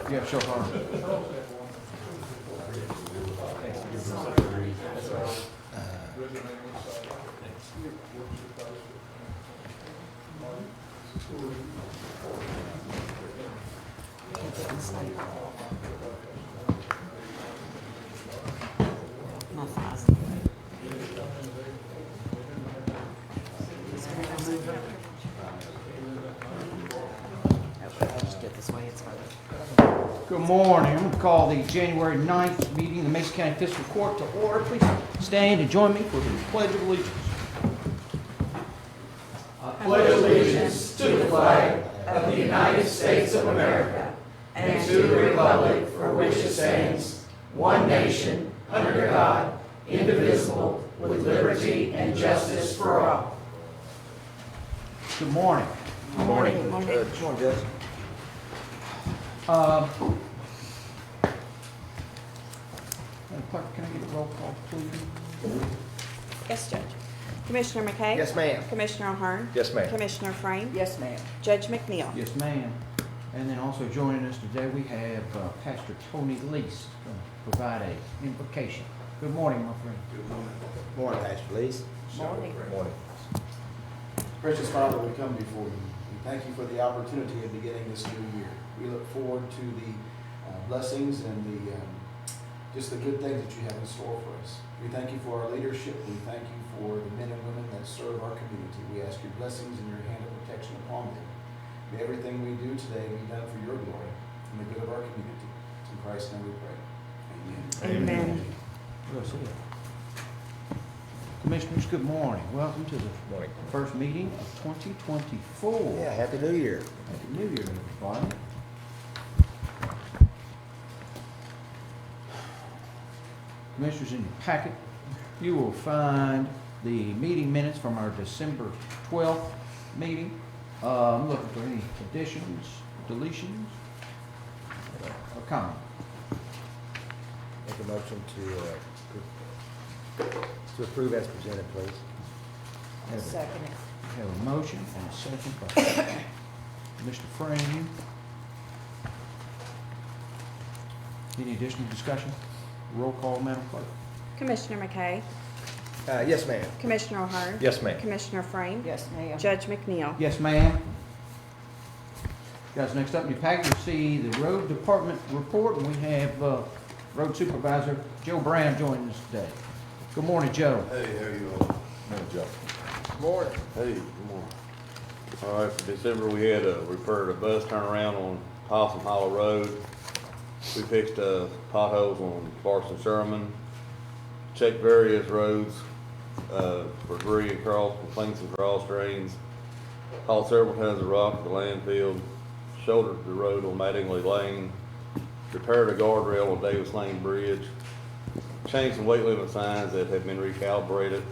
Yeah, show her. My size. Okay, I'll just do it this way, it's fine. Good morning. I'm going to call the January 9th meeting of the Mason County Fiscal Court to order. Please stand and join me for the Pledge of Allegiance. I pledge allegiance to the flag of the United States of America and to the republic for which it stands, one nation, under God, indivisible, with liberty and justice for all. Good morning. Good morning. Good morning. Good morning, Judge. Madam Clerk, can I get a roll call, please? Yes, Judge. Commissioner McKay? Yes, ma'am. Commissioner Ahern? Yes, ma'am. Commissioner Frame? Yes, ma'am. Judge McNeil? Yes, ma'am. And then also joining us today, we have Pastor Tony Lease going to provide an invocation. Good morning, my friend. Good morning, Pastor, please. Morning. Morning. Precious Father, we come before you. We thank you for the opportunity of beginning this new year. We look forward to the blessings and just the good things that you have in store for us. We thank you for our leadership. We thank you for the men and women that serve our community. We ask your blessings and your hand of protection upon them. May everything we do today be done for your glory and the good of our community. In Christ's name we pray. Amen. Amen. We'll see you. Commissioners, good morning. Welcome to the Morning. first meeting of 2024. Yeah, Happy New Year. Happy New Year, everybody. Commissioners, in your packet, you will find the meeting minutes from our December 12th meeting. I'm looking for any additions, deletions, or comments. Make a motion to approve as presented, please. Have a- Second it. Have a motion and a second by Mr. Frame. Any additional discussion? Roll call, Madam Clerk. Commissioner McKay? Yes, ma'am. Commissioner Ahern? Yes, ma'am. Commissioner Frame? Yes, ma'am. Judge McNeil? Yes, ma'am. Guys, next up in your packet, you'll see the road department report, and we have Road Supervisor Joe Brown joining us today. Good morning, Joe. Hey, how are you all? Morning, Joe. Morning. Hey, good morning. All right, for December, we had repaired a bus turnaround on Possum Hollow Road. We fixed potholes on Clarkson Sherman, checked various roads for debris and cleaned some cross drains, hauled several tons of rock to the landfill, shouldered the road on Mattingly Lane, repaired a guardrail on Davis Lane Bridge, changed some weight limit signs that had been recalibrated,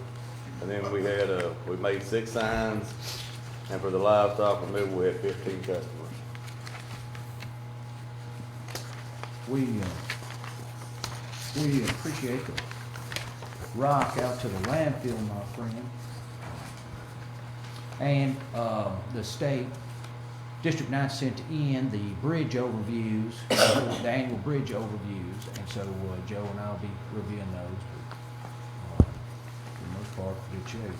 and then we made 6 signs, and for the livestock removal, we had 15 customers. We appreciate the rock out to the landfill, my friend. And the state, District 9 sent in the bridge overviews, the annual bridge overviews, and so Joe and I will be reviewing those. But, for the most part, good shape.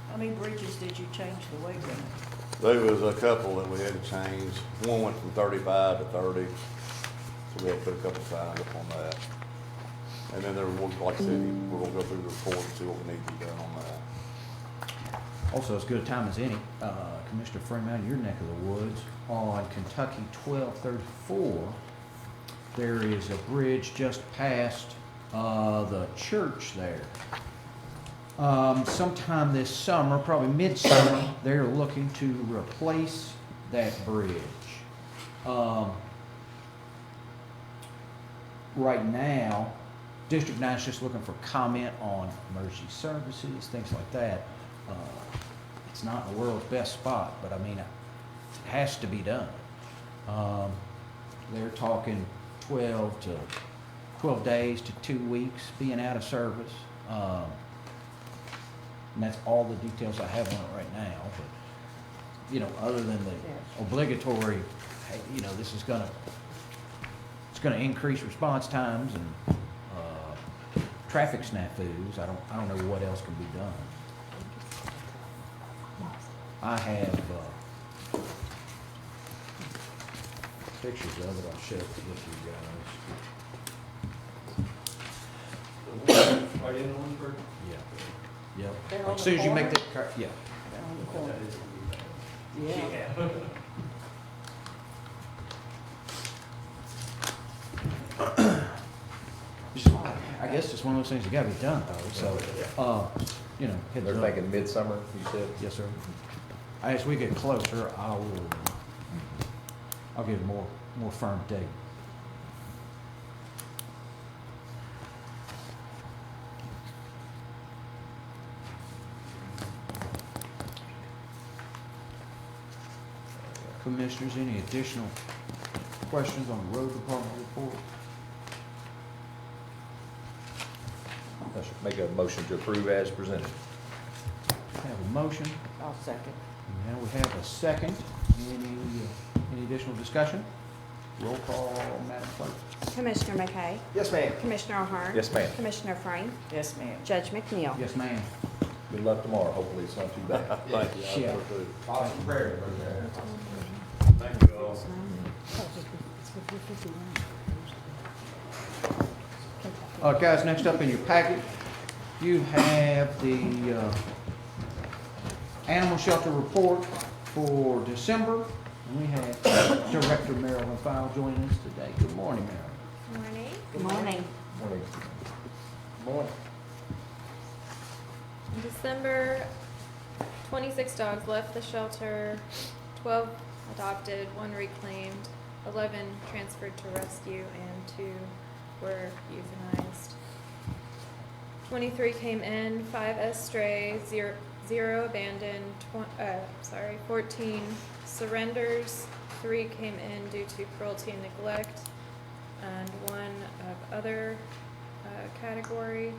How many bridges did you change the weight limit? There was a couple that we had to change. One went from 35 to 30, so we had to put a couple signs up on that. And then there was, like I said, we're gonna go through the report and see what we need to be done on that. Also, as good a time as any, Commissioner Freeman, out of your neck of the woods, on Kentucky 1234, there is a bridge just past the church there. Sometime this summer, probably midsummer, they're looking to replace that bridge. Right now, District 9 is just looking for comment on emergency services, things like that. It's not in the world's best spot, but I mean, it has to be done. They're talking 12 days to 2 weeks being out of service. And that's all the details I have on it right now. But, other than the obligatory, hey, this is gonna gonna increase response times and, traffic snafus. I don't know what else can be done. I have, pictures of it, I'll share it with you guys. Right in on for? Yeah, yep. They're on As the soon as you make corner? that, yeah. Down on the corner. Yeah. Just, I guess it's one of those things that gotta be done though, so, you know, heads They're up. thinking midsummer, you said? Yes, sir. As we get closer, I'll give a more firm date. Commissioners, any additional questions on the road department report? I should make a motion to approve as presented. Have a motion, I'll second. now we have a second. Any additional discussion? Roll call, Madam Clerk. Commissioner McKay, Yes, ma'am. Commissioner O'Hara. Yes, ma'am. Commissioner Frame, Yes, ma'am. Judge McNeil. Yes, ma'am. Good luck tomorrow. Hopefully it's not too bad. Thank you. Yeah. Awesome prayer, Thank you all. Guys, next up in your packet, you have the animal shelter report for December. And we have Director Marilyn Fowle joining us today. Good morning, Marilyn. Morning. Good morning. Morning. Morning. In December, 26 dogs left the shelter, 12 adopted, 1 reclaimed, 11 transferred to rescue, and 2 were euthanized. 23 came in, 5 stray, 0 abandoned, 14 surrenders, 3 came in due to cruelty and neglect, and 1 of other category.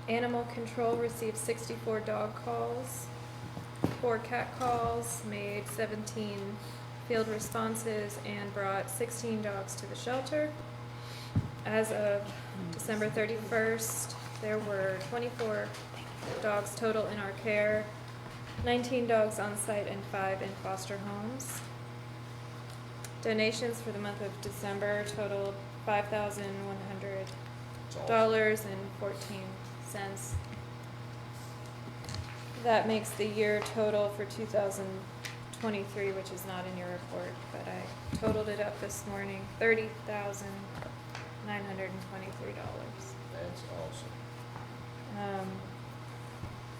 Animal control received 64 dog calls, 4 cat calls, made 17 field responses, and brought 16 dogs to the shelter. As of December 31st, there were 24 dogs total in our care, 19 dogs on site and 5 in foster homes. Donations for the month of December totaled $5,100.14. That makes the year total for 2023, which is not in your report, but I totaled it up this morning, $30,923. That's awesome.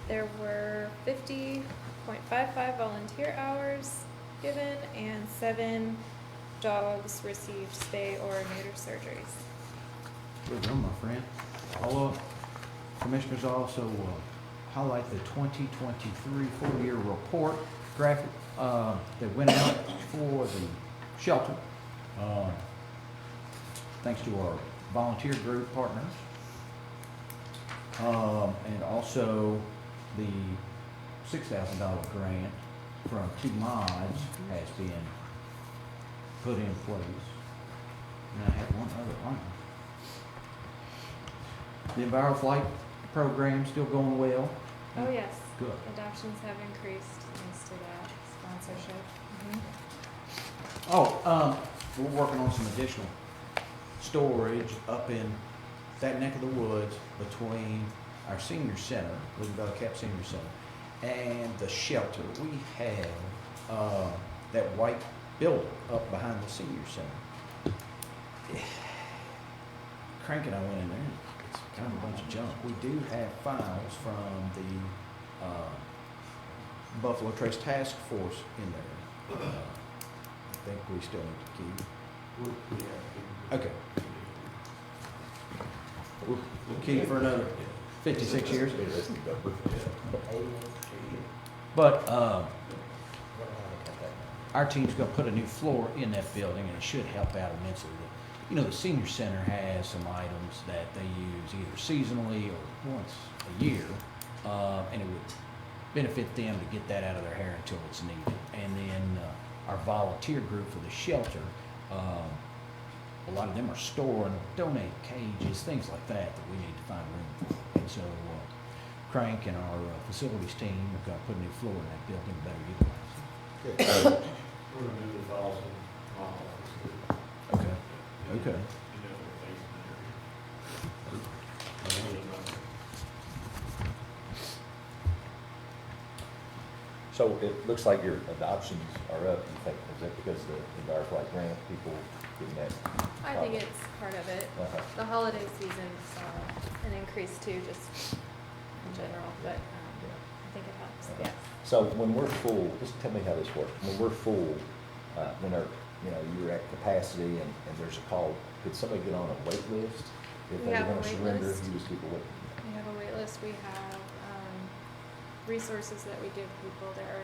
There were 50.55 volunteer hours given, and 7 dogs received spay or neuter surgeries. Good done, my friend. All of commissioners also highlight the 2023 full-year report graphic that went out for the shelter. Thanks to our volunteer group partners. And also the $6,000 grant from Two Mods has been put in place. And I have one other item. The EnviroFlight program still going well? Oh, yes. Good. Adoptions have increased thanks to that sponsorship. We're working on some additional storage up in that neck of the woods between our senior center, Living Valley Cap Senior Center, and the shelter. We have that white building up behind the senior center. Crank and I went in there, it's kind of a bunch of junk. We do have files from the Buffalo Trace Task Force in there. I think we still need to keep. Okay. We'll keep it for another 56 years. But our team's gonna put a new floor in that building, and it should help out immensely. You know, the senior center has some items that they use either seasonally or once a year, and it would benefit them to get that out of their hair until it's needed. And then our volunteer group for the shelter, a lot of them are storing, donate cages, things like that that we need to find room for. And so Crank and our facilities team have got to put a new floor in that building, better utilize it. We're gonna move it also. Okay, okay. So it looks like your adoptions are up, you think, is that because the Garflight grant, people getting that? I think it's part of it. Uh-huh. The holiday season saw an increase too, just in general, but I think it helps, Uh-huh. yes. So when we're full, just tell me how this works. When we're full, when our, you're at capacity and there's a call, could somebody get on a wait list? If We they have a want to wait surrender, list. you just keep a wait. We have a wait list, we have, resources that we give people. There are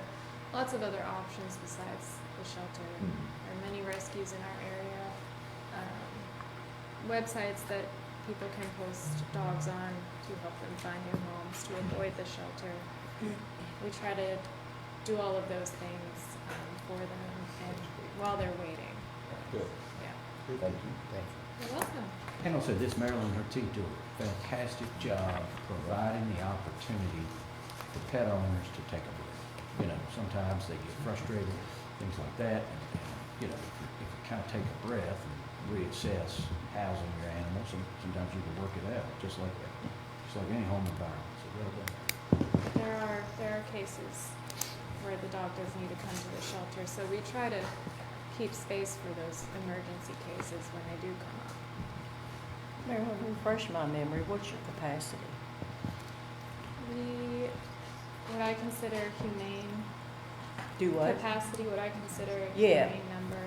lots of other options besides the shelter. Mhm. There are many rescues in our area. Websites that people can post dogs on to help them find new homes, to avoid the shelter. We try to do all of those things, for them and while they're waiting. Good. Yeah. Thank you. You're welcome. And also this Maryland and her team do a fantastic job providing the opportunity for pet owners to take a break. Sometimes they get frustrated, things like that, and if you kind of take a breath and reassess housing your animals, and sometimes you can work it out, just like any home environment. So well done. There are cases where the dog does need to come to the shelter, so we try to keep space for those emergency cases when they do come up. Marilyn, refresh my memory, what's your capacity? What I consider humane Do what? capacity, what I consider a Yeah. humane number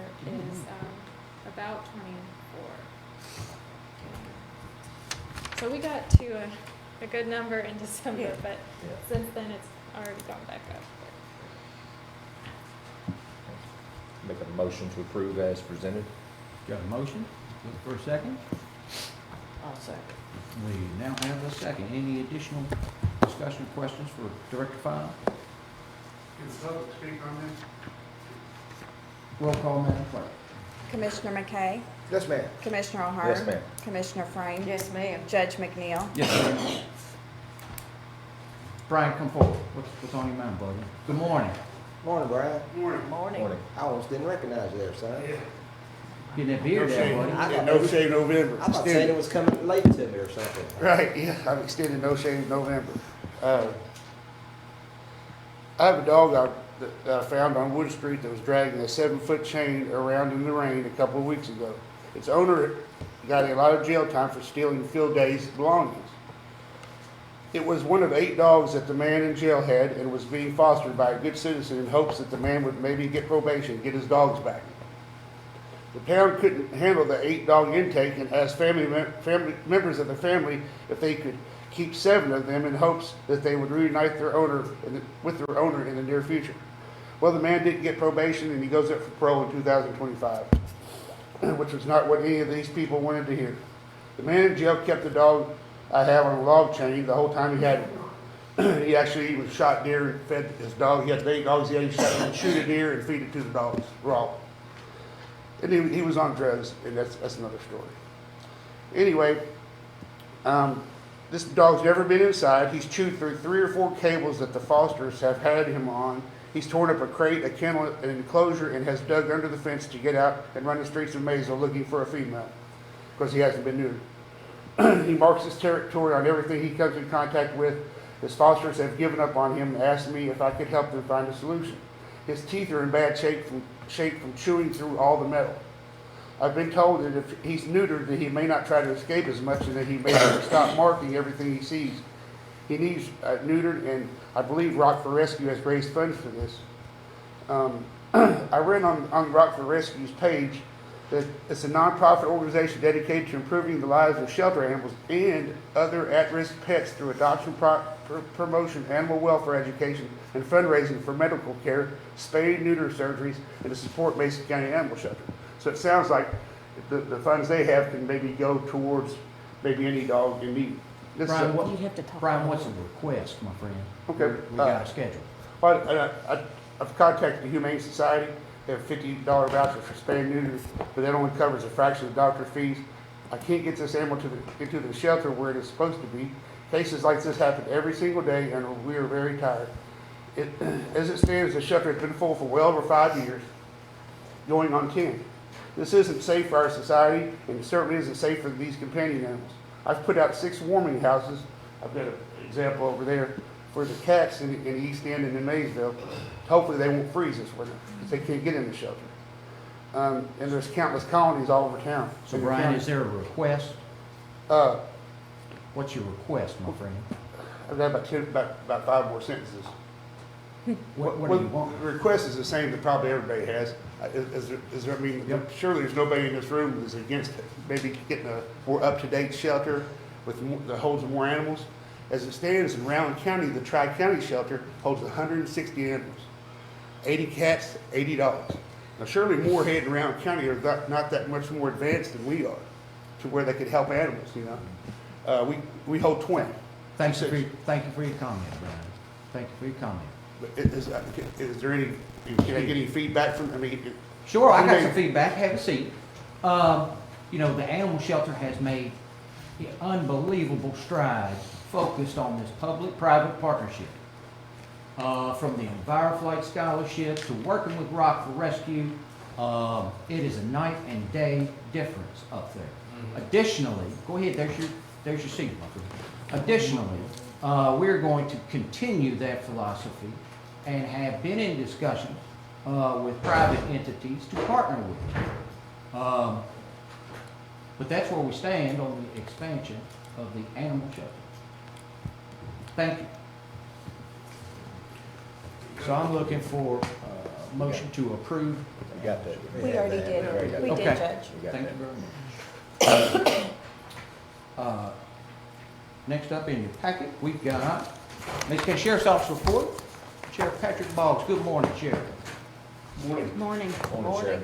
is about 24. So we got to a good number in December, Yeah. but Yeah. since then it's already gone back up. Make a motion to approve as presented. Got a motion? Look for a second. I'll second. We now have a second. Any additional discussion or questions for Director File? Can the public speak on this? Roll call, Madam Clerk. Commissioner McKay, Yes, ma'am. Commissioner O'Hara. Yes, ma'am. Commissioner Frame. Yes, ma'am. Judge McNeil. Yes, ma'am. Brian, come forward. What's on your mind, buddy? Good morning. Morning, Brian. Morning. Morning. Morning. I almost didn't recognize you there, son. Getting that beard there, buddy. I thought No maybe- shave November. I thought saying it was coming late to me or something. Right, yeah, I've extended no shave November. I have a dog that I found on Wood Street that was dragging a 7-foot chain around in the rain a couple of weeks ago. Its owner got a lot of jail time for stealing field day's belongings. It was one of 8 dogs that the man in jail had and was being fostered by a good citizen in hopes that the man would maybe get probation, get his dogs back. The town couldn't handle the 8-dog intake and asked family members of the family if they could keep 7 of them in hopes that they would reunite with their owner in the near future. Well, the man didn't get probation and he goes up for parole in 2025, which was not what any of these people wanted to hear. The man in jail kept the dog I have on a log chain the whole time he had him. He actually even shot deer and fed his dog. He had 8 dogs. He had shoot a deer and feed it to the dogs raw. And he was on drugs, and that's another story. Anyway, this dog's never been inside. He's chewed through 3 or 4 cables that the fosters have had him on. He's torn up a crate, a kennel, an enclosure, and has dug under the fence to get out and run the streets of Maysville looking for a female because he hasn't been neutered. He marks his territory on everything he comes in contact with. His fosters have given up on him and asked me if I could help them find a solution. His teeth are in bad shape from chewing through all the metal. I've been told that if he's neutered, that he may not try to escape as much and that he may stop marking everything he sees. He needs neutered, and I believe Rock for Rescue has raised funds for this. I read on Rock for Rescue's page that it's a nonprofit organization dedicated to improving the lives of shelter animals and other at-risk pets through adoption, promotion, animal welfare education, and fundraising for medical care, spay and neuter surgeries, and to support Mason County Animal Shelter. So it sounds like the funds they have can maybe go towards maybe any dog in need. This, Brian, You have to talk. Brian, what's the request, my friend? Okay, We got a schedule. I've contacted the Humane Society. They have $50 voucher for spay and neuter, but that only covers a fraction of the doctor fees. I can't get this animal into the shelter where it is supposed to be. Cases like this happen every single day, and we are very tired. As it stands, the shelter has been full for well over 5 years, going on 10. This isn't safe for our society, and it certainly isn't safe for these companion animals. I've put out 6 warming houses. I've got an example over there for the cats in the East End and in Maysville. Hopefully they won't freeze this winter because they can't get in the shelter. And there's countless colonies all over town. So Brian, is there a request? Uh, What's your request, my friend? I've got about 5 more sentences. What do you want? The request is the same that probably everybody has. I mean, Yep. surely there's nobody in this room that's against maybe getting a more up-to-date shelter with that holds more animals. As it stands in Rowan County, the Tri-County shelter holds 160 animals, 80 cats, 80 dogs. Now surely Moorhead and Rowan County are not that much more advanced than we are to where they could help animals, you know. We hold 20. Thank you for your comment, Brian. Thank you for your comment. But is there any, can I get any feedback from, I mean? Sure, I got some feedback. Have a seat. You know, the animal shelter has made unbelievable strides focused on this public-private partnership. From the EnviroFlight scholarships to working with Rockville Rescue, it is a night and day difference up there. Additionally, go ahead, there's your seat, my friend. Additionally, we're going to continue that philosophy and have been in discussions with private entities to partner with. But that's where we stand on the expansion of the animal shelter. Thank you. So I'm looking for a motion to approve. You got that. We already did. We did, Okay. Judge. You got Thank that. you very much. Next up in your packet, we've got Macon County Sheriff's Office report. Sheriff Patrick Boggs. Good morning, Sheriff. Morning. Morning, Sheriff.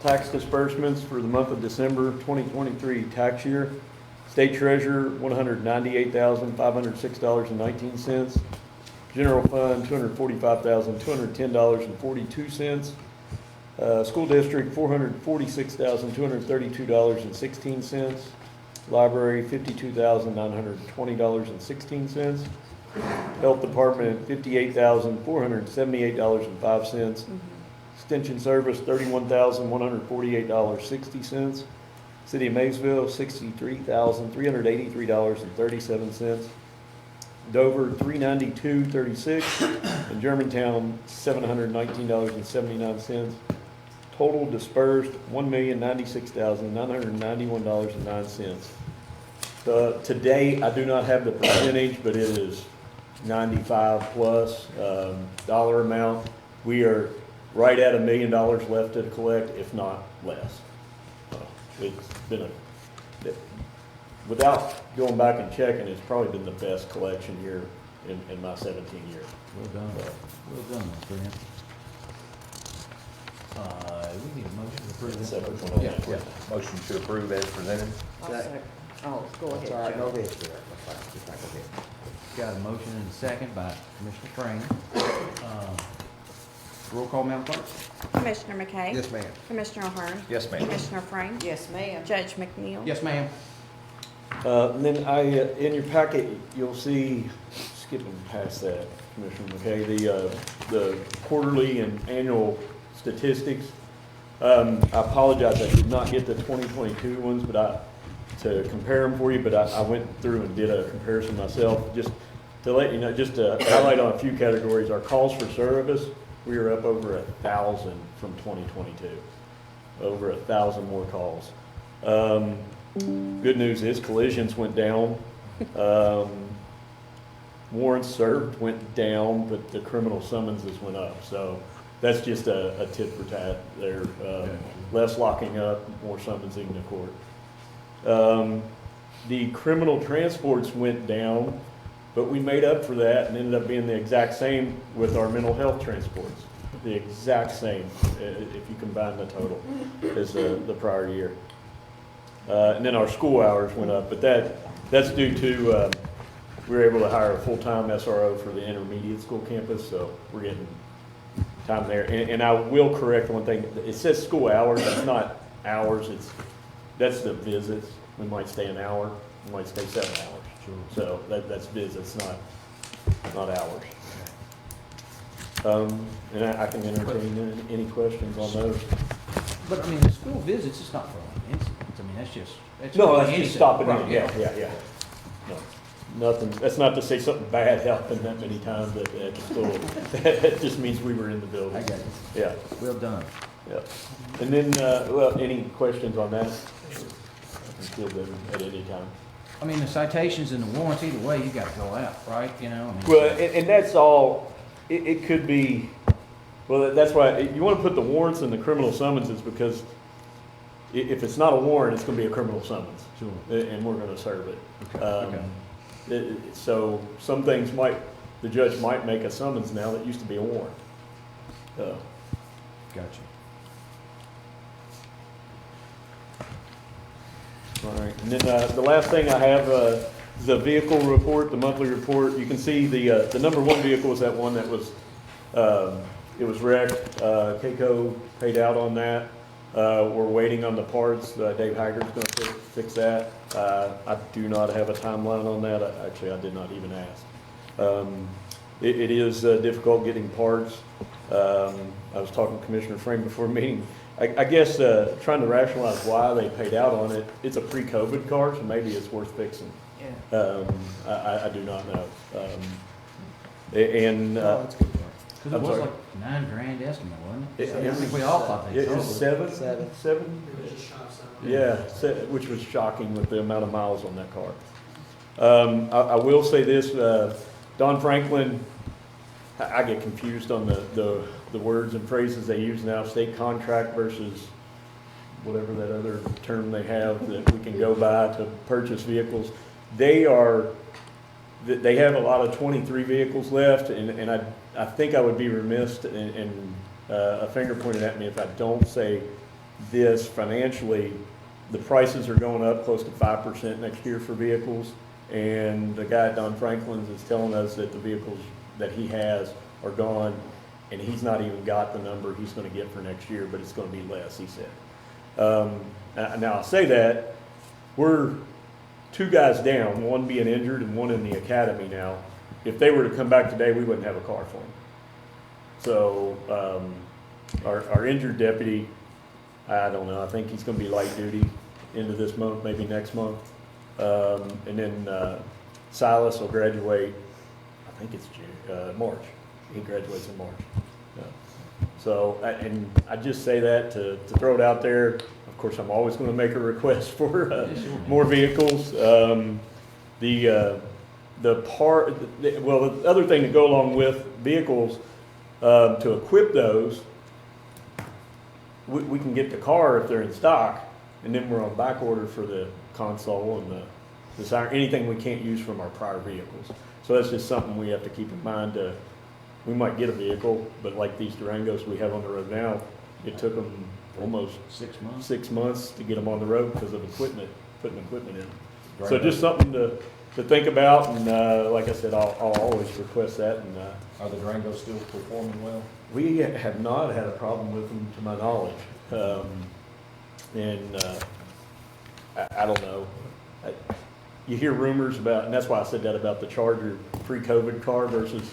Tax disbursements for the month of December 2023 tax year. State Treasurer, $198,506.19. General Fund, $245,210.42. School District, $446,232.16. Library, $52,920.16. Health Department, $58,478.05. Extension Service, $31,148.60. City of Maysville, $63,383.37. Dover, $392.36. And Germantown, $719.79. Total dispersed, $1,096,991.09. Today, I do not have the percentage, but it is 95 plus dollar amount. We are right at $1 million left to collect, if not less. It's been without going back and checking, it's probably been the best collection year in my 17 years. Well done. Well done, my friend. We need a motion to approve this. Separate one on Yeah, that. yeah. Motion to approve as presented. I'll second. Oh, go That's all right, ahead, go Joe. ahead, Sheriff. That's fine. Just go ahead. Got a motion and a second by Commissioner Frame. Roll call, Madam Clerk. Commissioner McKay? Yes, ma'am. Commissioner O'Hearn? Yes, ma'am. Commissioner Frame? Yes, ma'am. Judge McNeil? Yes, ma'am. And then in your packet, you'll see, skipping past that, Commissioner McKay, the quarterly and annual statistics. I apologize, I did not get the 2022 ones, to compare them for you, but I went through and did a comparison myself, just to let you know, just to highlight on a few categories. Our calls for service, we are up over 1,000 from 2022, over 1,000 more calls. Good news is collisions went down. Warrants served went down, but the criminal summonses went up. So that's just a tit for tat there. Less locking up, more summonsing to court. The criminal transports went down, but we made up for that and ended up being the exact same with our mental health transports. The exact same, if you combine the total, as the prior year. And then our school hours went up, but that's due to we were able to hire a full-time SRO for the intermediate school campus, so we're getting time there. And I will correct one thing, it says school hours, it's not hours, that's the visits. We might stay an hour, we might stay 7 hours. So that's visits, not hours. And I can entertain any questions on those. But I mean, the school visits, it's not for incidents. I mean, that's just. No, that's anything. just stopping Right, in, yeah. No, nothing, that's not to say something bad happened that many times at the school. It just means we were in the building. I got it. Yeah, Well done. yeah. And then, well, any questions on that? I can field them at any time. I mean, the citations and the warrants, either way, you gotta go out, right? You know, I mean. Well, and that's all, it could be, well, that's why, you want to put the warrants in the criminal summonses, because if it's not a warrant, it's going to be a criminal summons. Sure. And we're going to serve it. Okay. So some things the judge might make a summons now that used to be a warrant. Gotcha. All right, and then the last thing I have is the vehicle report, the monthly report. You can see the number one vehicle is that one that was, it was wrecked. Keiko paid out on that. We're waiting on the parts. Dave Haggard's gonna fix that. I do not have a timeline on that. Actually, I did not even ask. It is difficult getting parts. I was talking to Commissioner Frame before meeting. I guess trying to rationalize why they paid out on it. It's a pre-COVID car, so maybe it's worth fixing. Yeah. I do not know. And Oh, that's good. Because it I'm was sorry. like $9,000 estimate, wasn't it? It- I think we all thought they it totaled was it. seven? Yeah, which was shocking with the amount of miles on that car. I will say this, Don Franklin, I get confused on the words and phrases they use now, state contract versus whatever that other term they have that we can go by to purchase vehicles. They have a lot of 23 vehicles left, and I think I would be remiss, and a finger pointed at me if I don't say this. Financially, the prices are going up close to 5% next year for vehicles, and the guy at Don Franklin's is telling us that the vehicles that he has are gone, and he's not even got the number he's gonna get for next year, but it's gonna be less, he said. Now, I'll say that, we're 2 guys down, one being injured and one in the academy now. If they were to come back today, we wouldn't have a car for them. So, our injured deputy, I don't know, I think he's gonna be light duty into this month, maybe next month. And then, Silas will graduate, I think it's March. He graduates in March. Yeah. So, and I just say that to throw it out there. Of course, I'm always gonna make a request for, more vehicles. The other thing to go along with vehicles, to equip those, we can get the car if they're in stock, and then we're on back order for the console and the siren, anything we can't use from our prior vehicles. So that's just something we have to keep in mind. We might get a vehicle, but like these Durangos we have on the road now, it took them almost 6 months. 6 months to get them on the road because of equipment, putting equipment in. So just something to think about, and like I said, I'll always request that. And Are the Durangos still performing well? we have not had a problem with them, to my knowledge. I don't know. You hear rumors about, and that's why I said that about the Charger pre-COVID car versus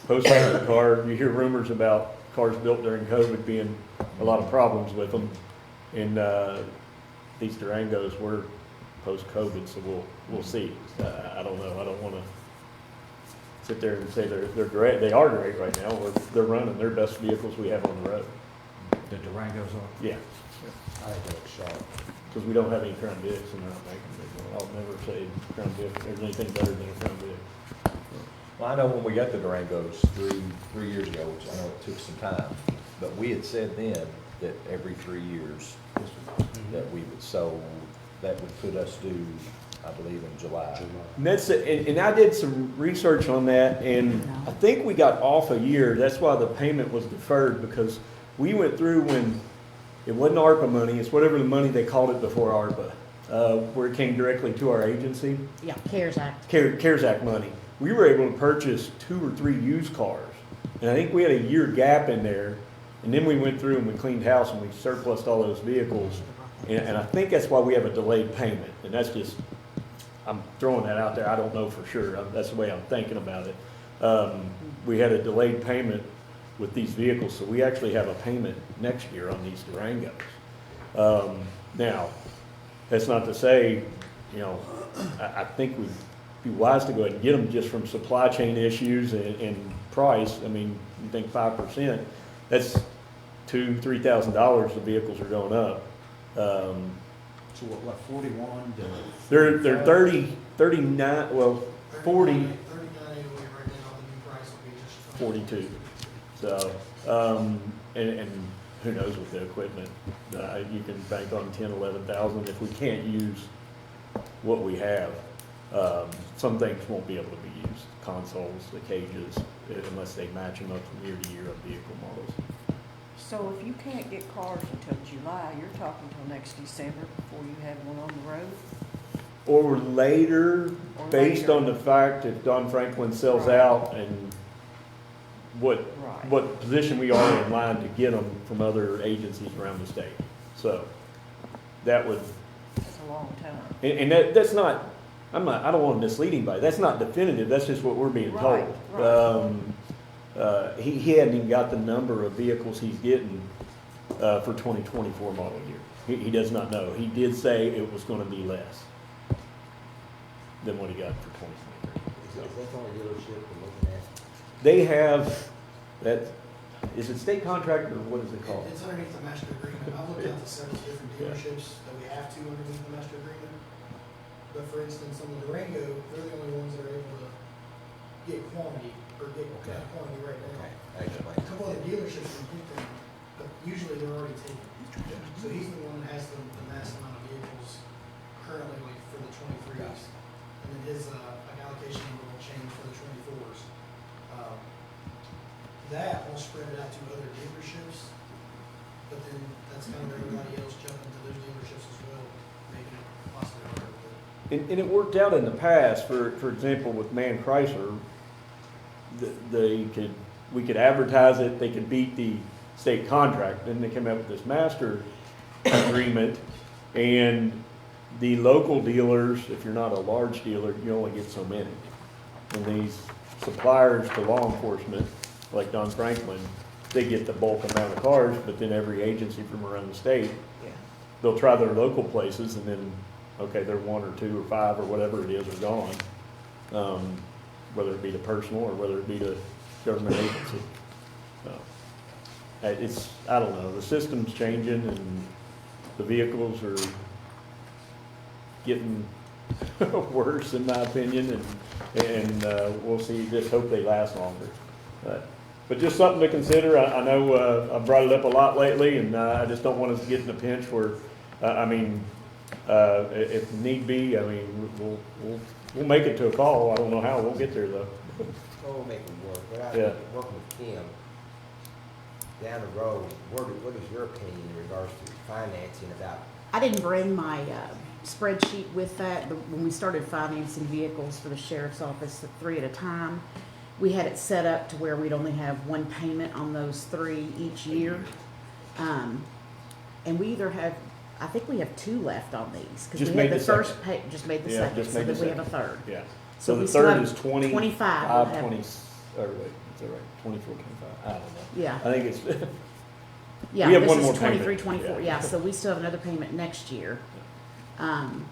post-COVID car. You hear rumors about cars built during COVID being a lot of problems with them. And these Durangos were post-COVID, so we'll see. I don't know. I don't want to sit there and say they're great. They are great right now. They're running. They're best vehicles we have on the road. The Durangos are. Yeah, I think they look sharp. because we don't have any Crown Vics and they're not making them. I'll never say Crown Vic, there's anything better than a Crown Vic. Well, I know when we got the Durangos three years ago, which I know it took some time, but we had said then that every 3 years that we would, so that would put us due, I believe, in July. And that's, and I did some research on that, and I think we got off a year. That's why the payment was deferred, because we went through when it wasn't ARPA money, it's whatever the money they called it before ARPA, where it came directly to our agency. Yeah, CARES Act. CARES Act money. We were able to purchase 2 or 3 used cars And I think we had a year gap in there, and then we went through and we cleaned house and we surplused all those vehicles. And I think that's why we have a delayed payment, and that's just, I'm throwing that out there, I don't know for sure, that's the way I'm thinking about it. We had a delayed payment with these vehicles, so we actually have a payment next year on these Durangos. Now, that's not to say, you know, I think we'd be wise to go ahead and get them just from supply chain issues and price. I mean, you think 5%, that's $2,000-3,000 the vehicles are going up. So what, 41 to? They're 39, well, 40, 39.8 right now, the new price will be just 42. So, and who knows with the equipment, you can bank on 10, 11,000 if we can't use what we have. Some things won't be able to be used, consoles, the cages, unless they match them up from year to year of vehicle models. So if you can't get cars until July, you're talking till next December before you have one on the road? Or later, Or based later. on the fact if Don Franklin sells Right. out and Right. what position we are in line to get them from other agencies around the state. So that would, That's a long time. and that's not, I don't want to mislead anybody. That's not definitive. That's just what we're being Right, told. right. He hadn't even got the number of vehicles he's getting, for 2024 model year. He does not know. He did say it was going to be less than what he got for 2023. Is that the only dealership we're looking at? They have, that, is it state contract or what is it called? It's underneath the master agreement. I've looked at the several different dealerships that we have to underneath the master agreement. But for instance, on the Durango, they're the only ones that are able to get quantity, or get Okay. quantity right now. Okay, that A explains. couple of the dealerships can get them, but usually they're already taken. So he's the one that has the mass amount of vehicles currently, like for the 23s. And then his allocation number will change for the 24s. That will spread it out to other dealerships, but then that's kind of everybody else jumping to those dealerships as well, making it possibly harder. And it worked out in the past, for example, with Man Chrysler, we could advertise it, they could beat the state contract, then they came up with this master agreement, and the local dealers, if you're not a large dealer, you only get so many. And these suppliers to law enforcement, like Don Franklin, they get the bulk amount of cars, but then every agency from around the state, Yeah. they'll try their local places, and then, okay, they're 1 or 2 or 5 or whatever it is are gone. Whether it be the personal or whether it be the government agency. It's, I don't know, the system's changing and the vehicles are getting worse in my opinion, and we'll see, just hope they last longer. But just something to consider. I know I've brought it up a lot lately, and I just don't want us to get in a pinch where, if need be, I mean, we'll make it to a call. I don't know how, we'll get there though. We'll make it work, but I Yeah. think working with Kim down the road, what is your opinion in regards to financing about? I didn't bring my spreadsheet with that, but when we started financing vehicles for the sheriff's office, 3 at a time, we had it set up to where we'd only have one payment on those 3 each year. And we either have, I think we have 2 left on these, because Just we had made the the first second. pay, just made the Yeah, second, just so made the that we have a second. third. Yeah. So So we the still third have is 20. 25 we'll have. 20, or wait, is that right? 24, 25, I don't know. Yeah. I think it's, Yeah, We have this one is more payment. 23, 24, Yeah. yeah, so we still have another payment next year,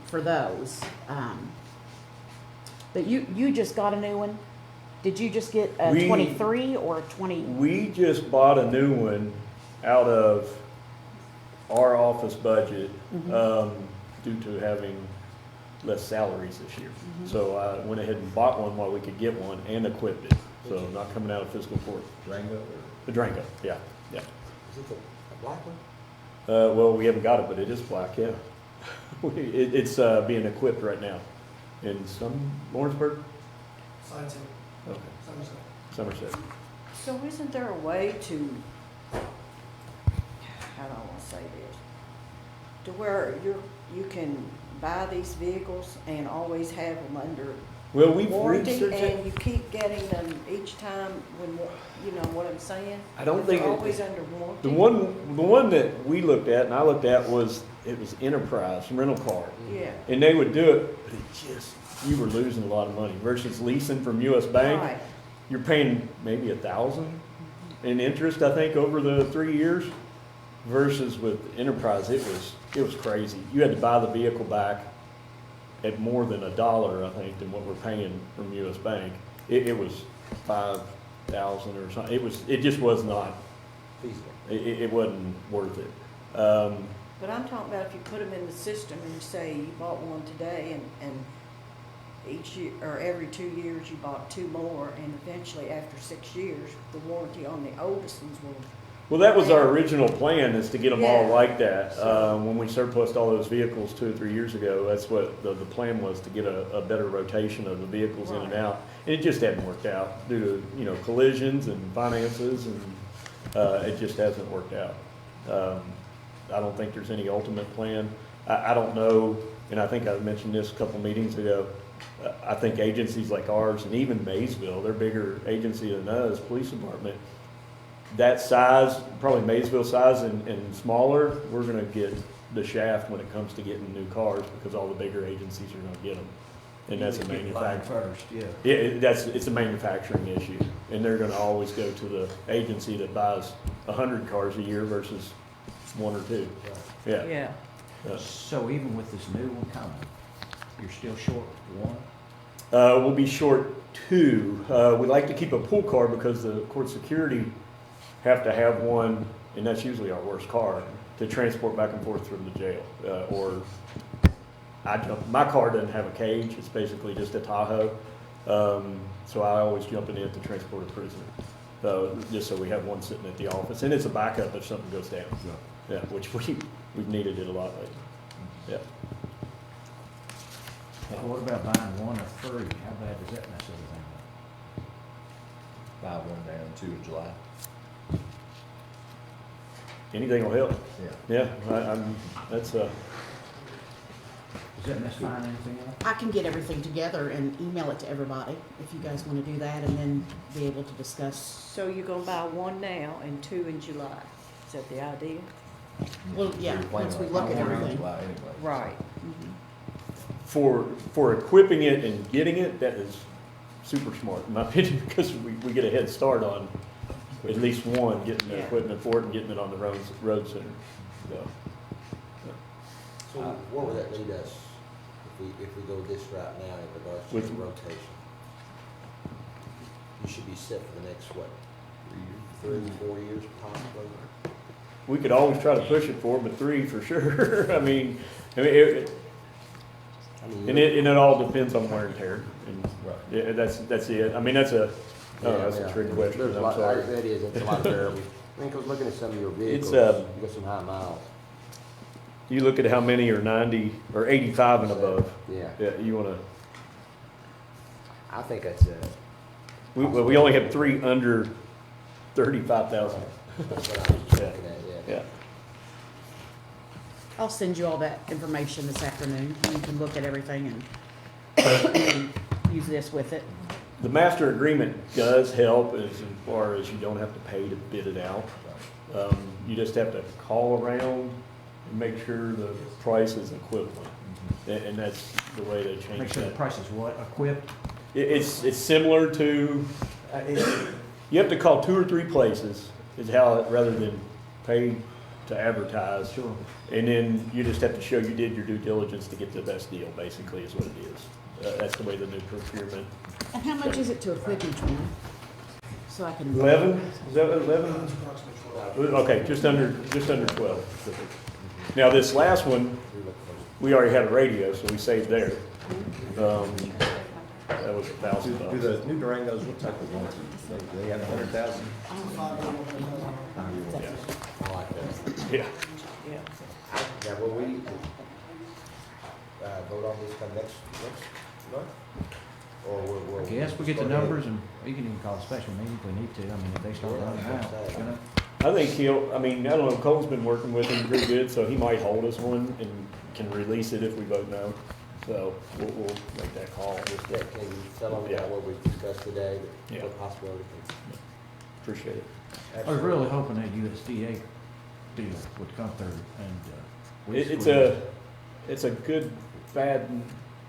for those. But you just got a new one? Did you just get a We- 23 or a 20? we just bought a new one out of our office budget, due to having less salaries this year. So I went ahead and bought one while we could get one and equipped it, so not coming out of fiscal court. Durango or? The Durango, yeah. Is it a black one? Well, we haven't got it, but it is black, yeah. It's being equipped right now in Lawrenceburg? Side table, Okay, Somerset. Somerset. So isn't there a way to, how do I want to say this? To where you can buy these vehicles and always have them under Well, we've warranty researched it. and you keep getting them each time when, you know what I'm saying? I don't They're think it- always under warranty. The one that we looked at and I looked at was, it was Enterprise rental car. Yeah. And they would do it, but it just, you were losing a lot of money versus leasing from US Bank. Right. You're paying maybe $1,000 in interest, I think, over the 3 years. Versus with Enterprise, it was crazy. You had to buy the vehicle back at more than $1, I think, than what we're paying from US Bank. It was 5,000 or something. It just was not, Feasible. it wasn't worth it. But I'm talking about if you put them in the system and you say you bought one today and each year, or every 2 years you bought 2 more, and eventually after 6 years, the warranty on the oldest ones will. Well, that was our original plan, is to get them all Yeah. like that. When we surplused all those vehicles 2 or 3 years ago, that's what the plan was, to get a better rotation of the vehicles in and Right. out. And it just hadn't worked out due to, you know, collisions and finances, and it just hasn't worked out. I don't think there's any ultimate plan. I don't know, and I think I mentioned this a couple meetings ago. I think agencies like ours, and even Maysville, they're a bigger agency than us, police department, that size, probably Maysville size and smaller, we're gonna get the shaft when it comes to getting new cars, because all the bigger agencies are gonna get them. And that's a You get line manufacturing. first, yeah. It's a manufacturing issue, and they're gonna always go to the agency that buys 100 cars a year versus 1 or 2. Yeah. Yeah. So even with this new one coming, you're still short one? We'll be short 2. We like to keep a pool car because the court security have to have one, and that's usually our worst car, to transport back and forth from the jail. My car doesn't have a cage, it's basically just a Tahoe. So I always jump in it to transport a prisoner, just so we have one sitting at the office. And it's a backup if something goes down. Yeah, which we've needed it a lot lately. Yeah. Well, what about buying 1 or 3? How bad does that mess everything up? Buy one down, 2 in July. Anything will help. Yeah. Yeah, that's, Does that mess fine anything else? I can get everything together and email it to everybody, if you guys wanna do that, and then be able to discuss. So you're gonna buy 1 now and 2 in July. Is that the idea? Well, yeah, We're planning once we on look at buying one in everything. July anyway. Right. for equipping it and getting it, that is super smart, in my opinion, because we get a head start on at least one, getting the Yeah. equipment for it and getting it on the road center. So, So where would that lead us if we go this route now in regards to With- the rotation? You should be set for the next, what, 3, 4 years possibly? we could always try to push it 4, but 3 for sure. I mean, and it all depends on wear and tear. And yeah, that's it. I mean, that's a trick question. There's a I'm lot, sorry. that is, it's a lot of variables. I mean, 'cause looking at some of your vehicles, It's, you got some high miles. You look at how many are 90 or 85 and above. Yeah, Yeah, you want to. I think that's We only have 3 under 35,000. that's what I was just looking at, yeah. Yeah. I'll send you all that information this afternoon, and you can look at everything and then use this with it. The master agreement does help as far as you don't have to pay to bid it out. You just have to call around and make sure the price is equivalent. And that's the way they change Make sure the that. price is what, equipped? It's similar to, you have to call 2 or 3 places is how, rather than pay to advertise. Sure. And then you just have to show you did your due diligence to get the best deal, basically, is what it is. That's the way the new procurement. And how much is it to equip each one? So I can. 11? Is that 11? Okay, just under 12. Now, this last one, we already had a radio, so we saved there. That was $1,000. Do the new Durangos, what type of warranty? They have 100,000? I like that. Yeah. Now, will we, vote on this come next month? Or we'll? I guess we get the numbers and we can even call a special meeting if we need to. I mean, if they start running out, you know. I think I don't know, Cole's been working with him pretty good, so he might hold us one and can release it if we vote no. So we'll make that call. Yeah, can you tell them Yeah. what we discussed today, Yeah. what possibility? Appreciate it. I was really hoping that USDA deal would come through and, It's a good, bad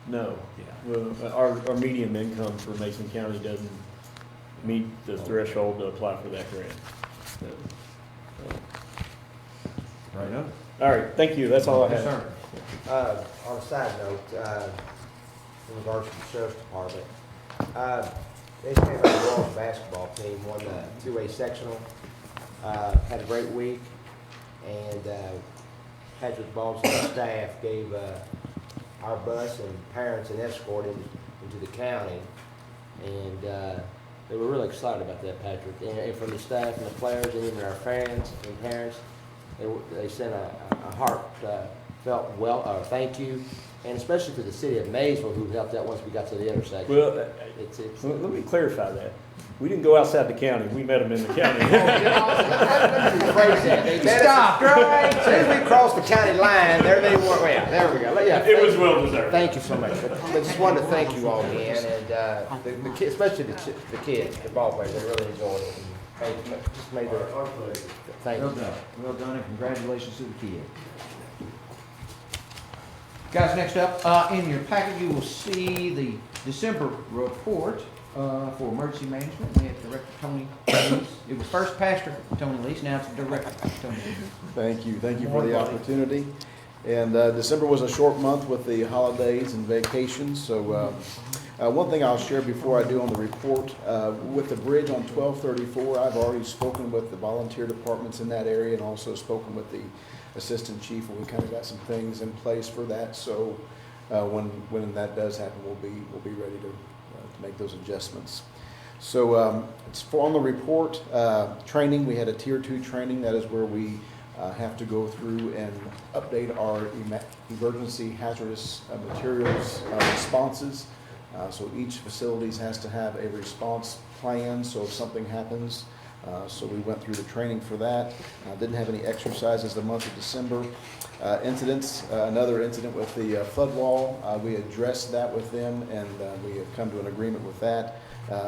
no. Yeah. Well, our median income for Mason County doesn't meet the threshold to apply for that grant. Right up. All right, thank you, that's all I Yes, have. sir. On a side note, in regards to the sheriff's department, they came out the Royals basketball team, won the 2A sectional, had a great week, and Patrick Balls and his staff gave our bus and parents an escort into the county, and they were really excited about that, Patrick. And from the staff and the players, and even our fans and parents, they sent a heartfelt thank you, and especially to the city of Maysville, who helped out once we got to the intersection. Well, It's let me clarify that. We didn't go outside the county, we met them in the county. Stop, right? As soon as we crossed the county line, there they were. Yeah, there we go. Yeah, It was well deserved. Thank you so much. But just wanted to thank you all again, and the kids, especially the kids, the ball players, they really enjoyed it. And just made their thank Well you. done, well done, and congratulations to the kid. Guys, next up, in your packet, you will see the December report for emergency management. We have Director Tony Lees. It was first Pastor Tony Lees, now it's Director Tony Lees. Thank you for the opportunity. And December was a short month with the holidays and vacations, so one thing I'll share before I do on the report, with the bridge on 1234, I've already spoken with the volunteer departments in that area and also spoken with the assistant chief, and we kind of got some things in place for that, so when that does happen, we'll be ready to make those adjustments. So it's on the report, training, we had a tier 2 training. That is where we have to go through and update our emergency hazardous materials responses. So each facility has to have a response plan, so if something happens. So we went through the training for that. Didn't have any exercises the month of December. Incidents, another incident with the flood wall. We addressed that with them, and we have come to an agreement with that.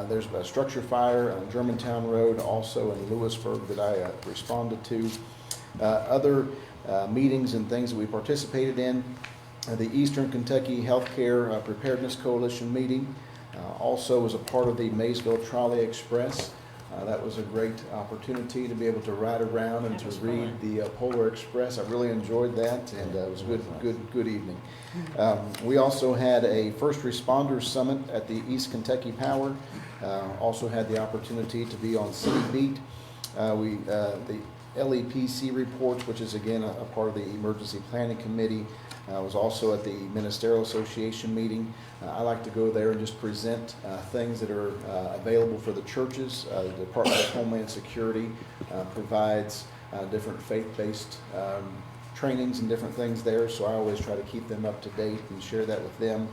There's a structure fire on Germantown Road, also in Lewisburg, that I responded to. Other meetings and things that we participated in. The Eastern Kentucky Healthcare Preparedness Coalition meeting. Also was a part of the Maysville Trolley Express. That was a great opportunity to be able to ride around and to read the Polar Express. I really enjoyed that, and it was a good evening. We also had a first responders summit at the East Kentucky Power. Also had the opportunity to be on City Beat. The LEPC reports, which is again a part of the Emergency Planning Committee. I was also at the Ministerial Association meeting. I like to go there and just present things that are available for the churches. The Department of Homeland Security provides different faith-based trainings and different things there, so I always try to keep them up to date and share that with them.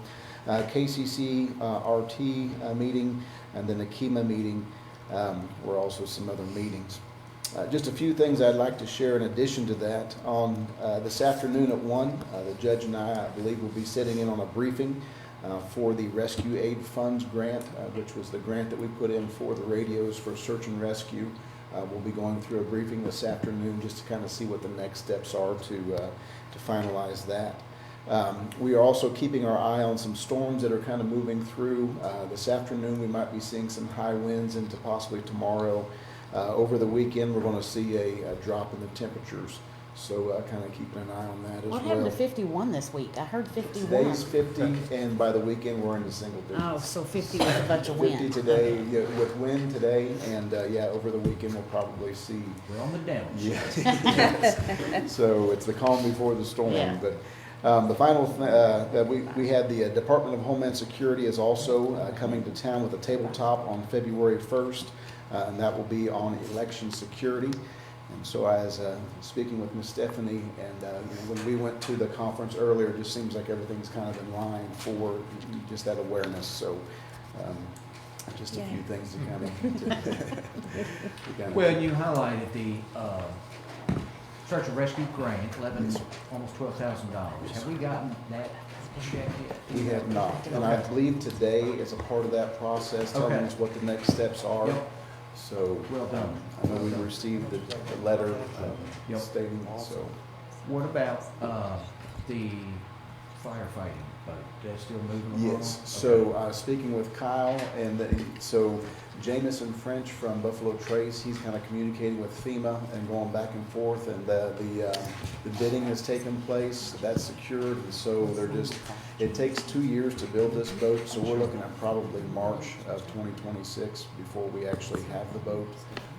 KCC RT meeting, and then the KEMA meeting were also some other meetings. Just a few things I'd like to share in addition to that. On this afternoon at 1, the judge and I believe, will be sitting in on a briefing for the Rescue Aid Funds grant, which was the grant that we put in for the radios for search and rescue. We'll be going through a briefing this afternoon just to kind of see what the next steps are to finalize that. We are also keeping our eye on some storms that are kind of moving through. This afternoon we might be seeing some high winds into possibly tomorrow. Over the weekend, we're going to see a drop in the temperatures, so kind of keeping an eye on that as well. What happened to 51 this week? I heard 51. Today's 50, and by the weekend, we're into single digits. Oh, so 50 with a bunch of wind. 50 today, yeah, with wind today, and yeah, over the weekend, we'll probably see. We're on the down. Yeah. So it's the calm before the storm. Yeah. But the final that we had the Department of Homeland Security is also coming to town with a tabletop on February 1st. And that will be on election security. And so I was speaking with Ms. Stephanie, and when we went to the conference earlier, it just seems like everything's kind of in line for just that awareness. So just a few things to kind of... Well, you highlighted the search and rescue grant, almost $12,000. Have we gotten that check yet? We have not, and I believe today is a part of that process, telling Okay. us what the next steps are. Yep. So. Well done. I know we received the letter Yep. stating, so. What about the firefighting boat? That's still moving along? Yes, so, speaking with Kyle, and so Jamison French from Buffalo Trace, he's kind of communicating with FEMA and going back and forth, and the bidding has taken place, that's secured, and so it takes 2 years to build this boat, so we're looking at probably March of 2026 before we actually have the boat.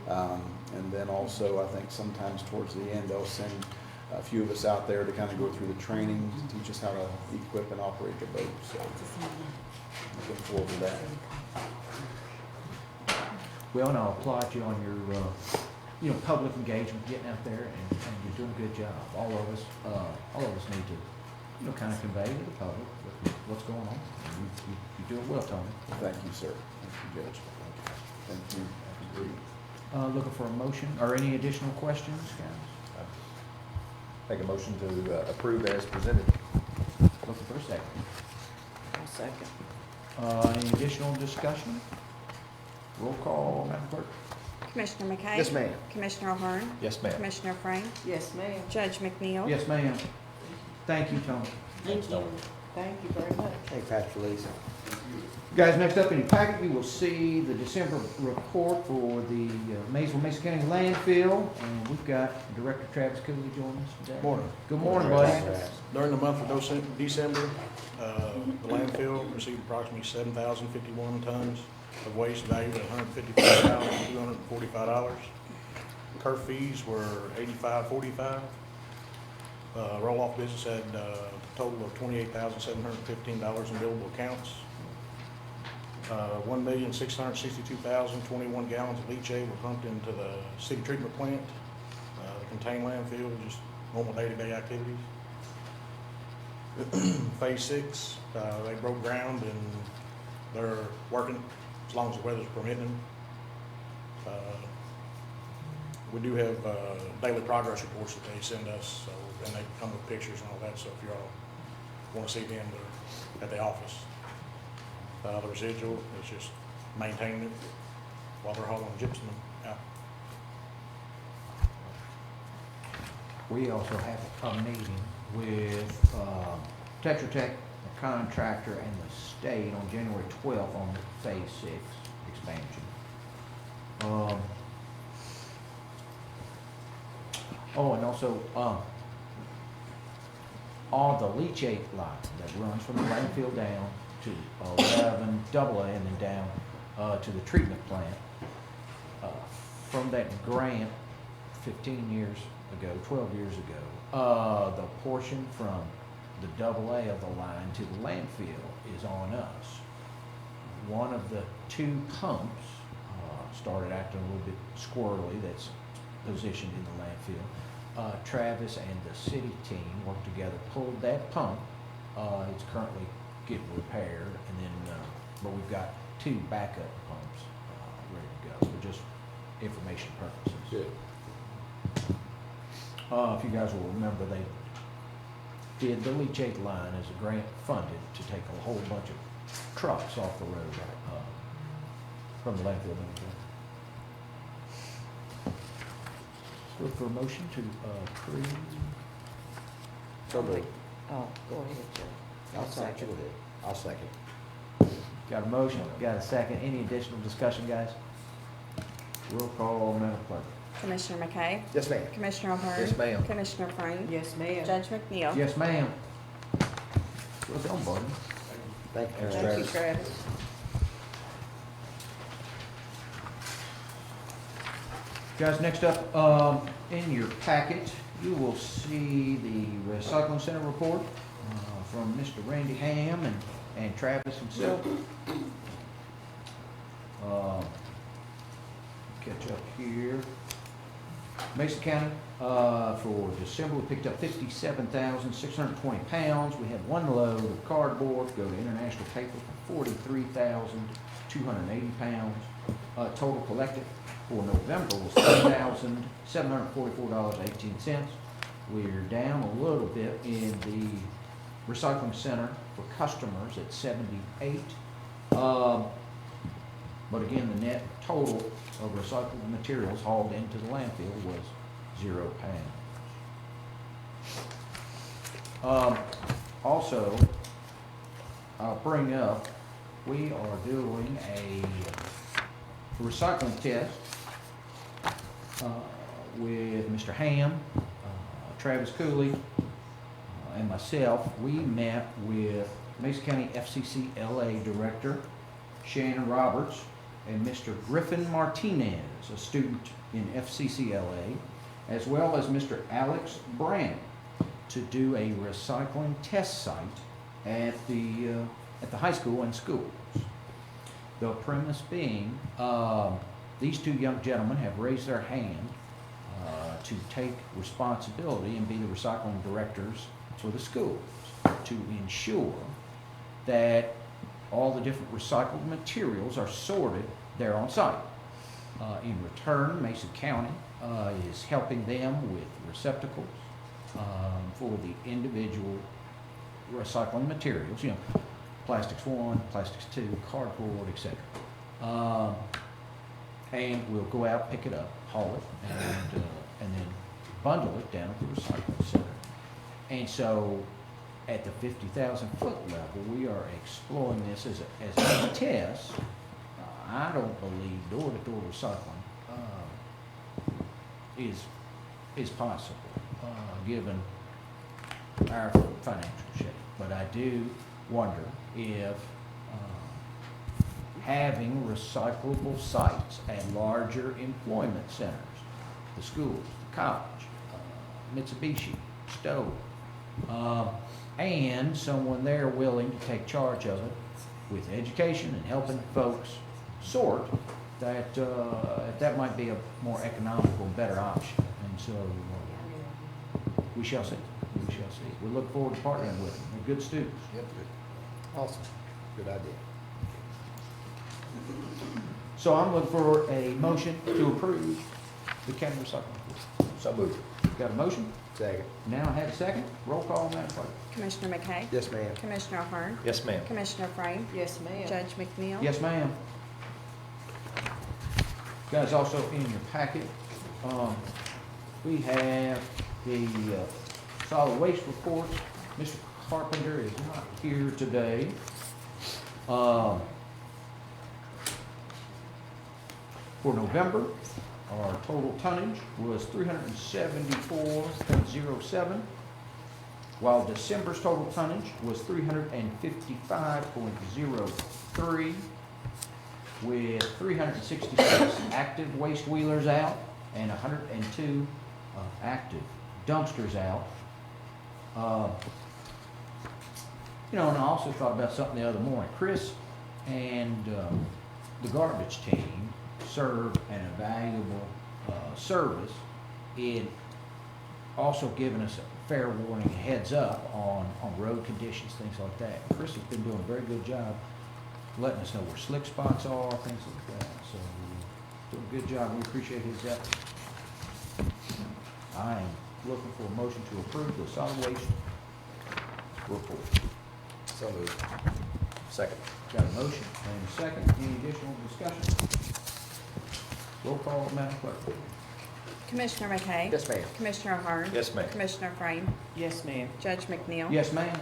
And then also, I think sometimes towards the end, they'll send a few of us out there to kind of go through the training, to teach us how to equip and operate the boat, so looking forward to that. Well, and I'll applaud you on your, public engagement, getting out there, and you're doing a good job. All of us need to, kind of convey to the public what's going on. You're doing well, Tony. Thank you, sir. Thank you, Judge. Thank you. I agree. Looking for a motion, or any additional questions, guys? Make a motion to approve as presented. Looking for a second. I'll second. Any additional discussion? Roll call, Madam Clerk. Commissioner McKay? Yes, ma'am. Commissioner Ahern? Yes, ma'am. Commissioner Frank? Yes, ma'am. Judge McNeil? Yes, ma'am. Thank you, Tony. Thank you. Thank you very much. Thank Pastor Lisa. Guys, next up in your packet, you will see the December report for the Maysville, Mason County landfill, and we've got Director Travis Cooley joining us today. Morning. Good morning, buddy. During the month of December, the landfill received approximately 7,051 tons of waste valued at $155,245. Curb fees were $85.45. Roll-off business had a total of $28,715 in billable accounts. 1,662,021 gallons of leachate were pumped into the city treatment plant, the contained landfill, just normal day-to-day activities. Phase 6, they broke ground and they're working as long as the weather's permitting them. We do have daily progress reports that they send us, so, and they come with pictures and all that, so if you all want to see them, they're at the office. The residual is just maintaining it while they're hauling gypsum out. We also have a meeting with Tetra Tech, the contractor, and the state on January 12th on Phase 6 expansion. And also, all the leachate line that runs from the landfill down to 11 AA and then down to the treatment plant. From that grant 15 years ago, 12 years ago, the portion from the AA of the line to the landfill is on us. One of the two pumps started acting a little bit squirrely that's positioned in the landfill. Travis and the city team worked together, pulled that pump. It's currently getting repaired, and then, but we've got two backup pumps ready to go for just information purposes. Good. If you guys will remember, they did the leachate line as a grant funded to take a whole bunch of trucks off the road from the landfill. Look for a motion to approve. So moved. Oh, go ahead, Joe. I'll second it. I'll second. Got a motion, got a second. Any additional discussion, guys? Roll call, Madam Clerk. Commissioner McKay? Yes, ma'am. Commissioner Ahern? Yes, ma'am. Commissioner Frank? Yes, ma'am. Judge McNeil? Yes, ma'am. Well done, buddy. Thank you. Thank you, Travis. Guys, next up, in your packet, you will see the recycling center report from Mr. Randy Ham and Travis himself. Catch up here. Mason County, for December, we picked up 57,620 pounds. We had one load of cardboard go to International Paper for 43,280 pounds. Total collected for November was $3,744.18. We're down a little bit in the recycling center for customers at 78. But again, the net total of recycled materials hauled into the landfill was 0 pounds. Also, I'll bring up, we are doing a recycling test with Mr. Ham, Travis Cooley, and myself. We met with Mason County FCC LA Director Shannon Roberts and Mr. Griffin Martinez, a student in FCC LA, as well as Mr. Alex Brand, to do a recycling test site at the high school and schools. The premise being, these two young gentlemen have raised their hand to take responsibility and be the recycling directors for the schools to ensure that all the different recycled materials are sorted there on site. In return, Mason County is helping them with receptacles for the individual recycling materials, you know, plastics 1, plastics 2, cardboard, etc. And we'll go out, pick it up, haul it, and then bundle it down at the recycling center. And so at the 50,000 foot level, we are exploring this as a test. I don't believe door-to-door recycling is possible, given our financial shape. But I do wonder if having recyclable sites at larger employment centers, the schools, the college, Mitsubishi, Stowe, and someone there willing to take charge of it with education and helping folks sort, that might be a more economical and better option. And so we shall see. We shall see. We look forward to partnering with them. They're good students. Yep, good. Awesome. Good idea. So I'm looking for a motion to approve the county recycling. So moved. Got a motion? Second. Now I have a second. Roll call, Madam Clerk. Commissioner McKay? Yes, ma'am. Commissioner Ahern? Yes, ma'am. Commissioner Frame? Yes, ma'am. Judge McNeil? Yes, ma'am. Guys, also in your packet, we have the solid waste report. Mr. Carpenter is not here today. For November, our total tonnage was 374.07, while December's total tonnage was 355.03, with 366 active waste wheelers out and 102 active dumpsters out. And I also thought about something the other morning. Chris and the garbage team serve an invaluable service in also giving us a fair warning, heads up on road conditions, things like that. Chris has been doing a very good job letting us know where slick spots are, things like that. So doing a good job. We appreciate his efforts. I am looking for a motion to approve the solid waste report. So moved. Second. Got a motion and a second. Any additional discussion? Roll call, Madam Clerk. Commissioner McKay? Yes, ma'am. Commissioner Ahern? Yes, ma'am. Commissioner Frame? Yes, ma'am. Judge McNeil? Yes, ma'am.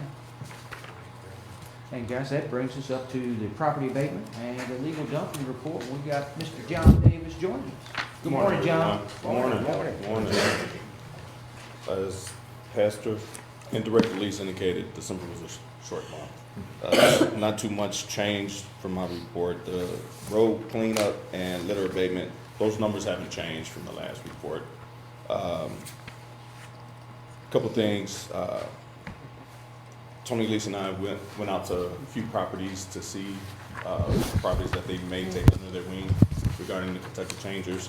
And guys, that brings us up to the property abatement and the legal dumping report. We got Mr. John Davis joining us. Good morning, John. Good morning. Good morning. As Pastor and Director Lees indicated, December was a short month. Not too much changed from my report. The road cleanup and litter abatement, those numbers haven't changed from the last report. Couple things. Tony, Lisa, and I went out to a few properties to see properties that they may take under their wing regarding the Kentucky Changers.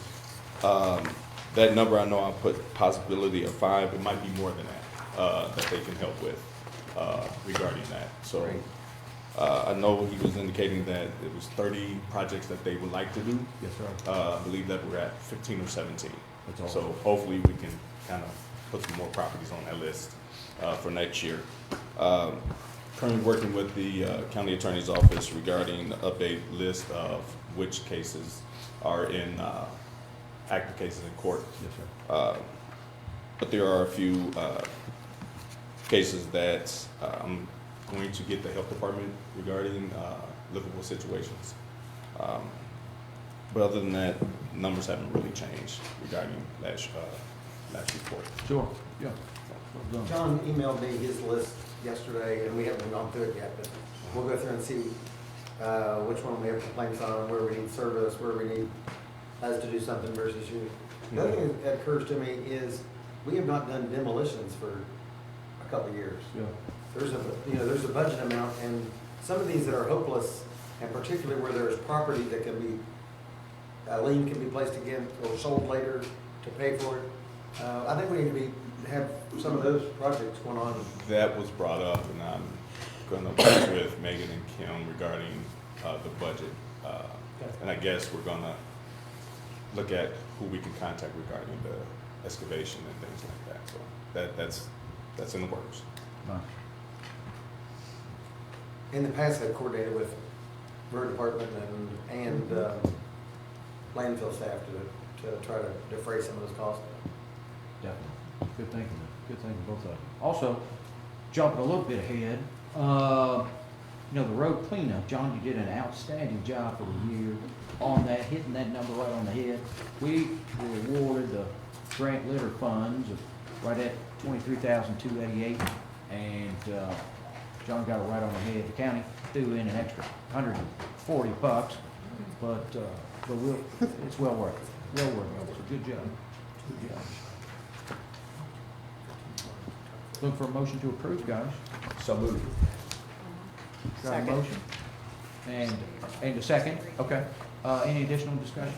That number, I know I put possibility of 5. It might be more than that that they can help with regarding that. So I know he was indicating that it was 30 projects that they would like to do. Yes, sir. I believe that we're at 15 or 17. That's awesome. So hopefully we can kind of put some more properties on that list for next year. Currently working with the county attorney's office regarding the update list of which cases are in active cases in court. Yes, sir. But there are a few cases that I'm going to get the health department regarding livable situations. But other than that, numbers haven't really changed regarding last report. Sure, yeah. Well done. John emailed me his list yesterday, and we haven't gone through it yet, but we'll go through and see which one we have complaints on, where we need service, where we need us to do something versus you. The other thing that occurs to me is we have not done demolitions for a couple of years. Yeah. There's a budget amount, and some of these that are hopeless, and particularly where there's property that can be, a lien can be placed again or sold later to pay for it. I think we need to have some of those projects going on. That was brought up, and I'm going to work with Megan and Kim regarding the budget. And I guess we're going to look at who we can contact regarding the excavation and things like that. So that's in the works. Nice. In the past, I've coordinated with road department and landfill staff to try to defray some of those costs. Definitely. Good thinking. Good thinking, both of them. Also, jumping a little bit ahead, the road cleanup, John, you did an outstanding job for the year on that, hitting that number right on the head. We were awarded the grant litter funds of right at $23,288, and John got it right on the head. The county threw in an extra $140, but it's well worth it. Well worth it. So good job. Good job. Look for a motion to approve, guys. So moved. Got a Second. motion? And a second? Okay. Any additional discussion?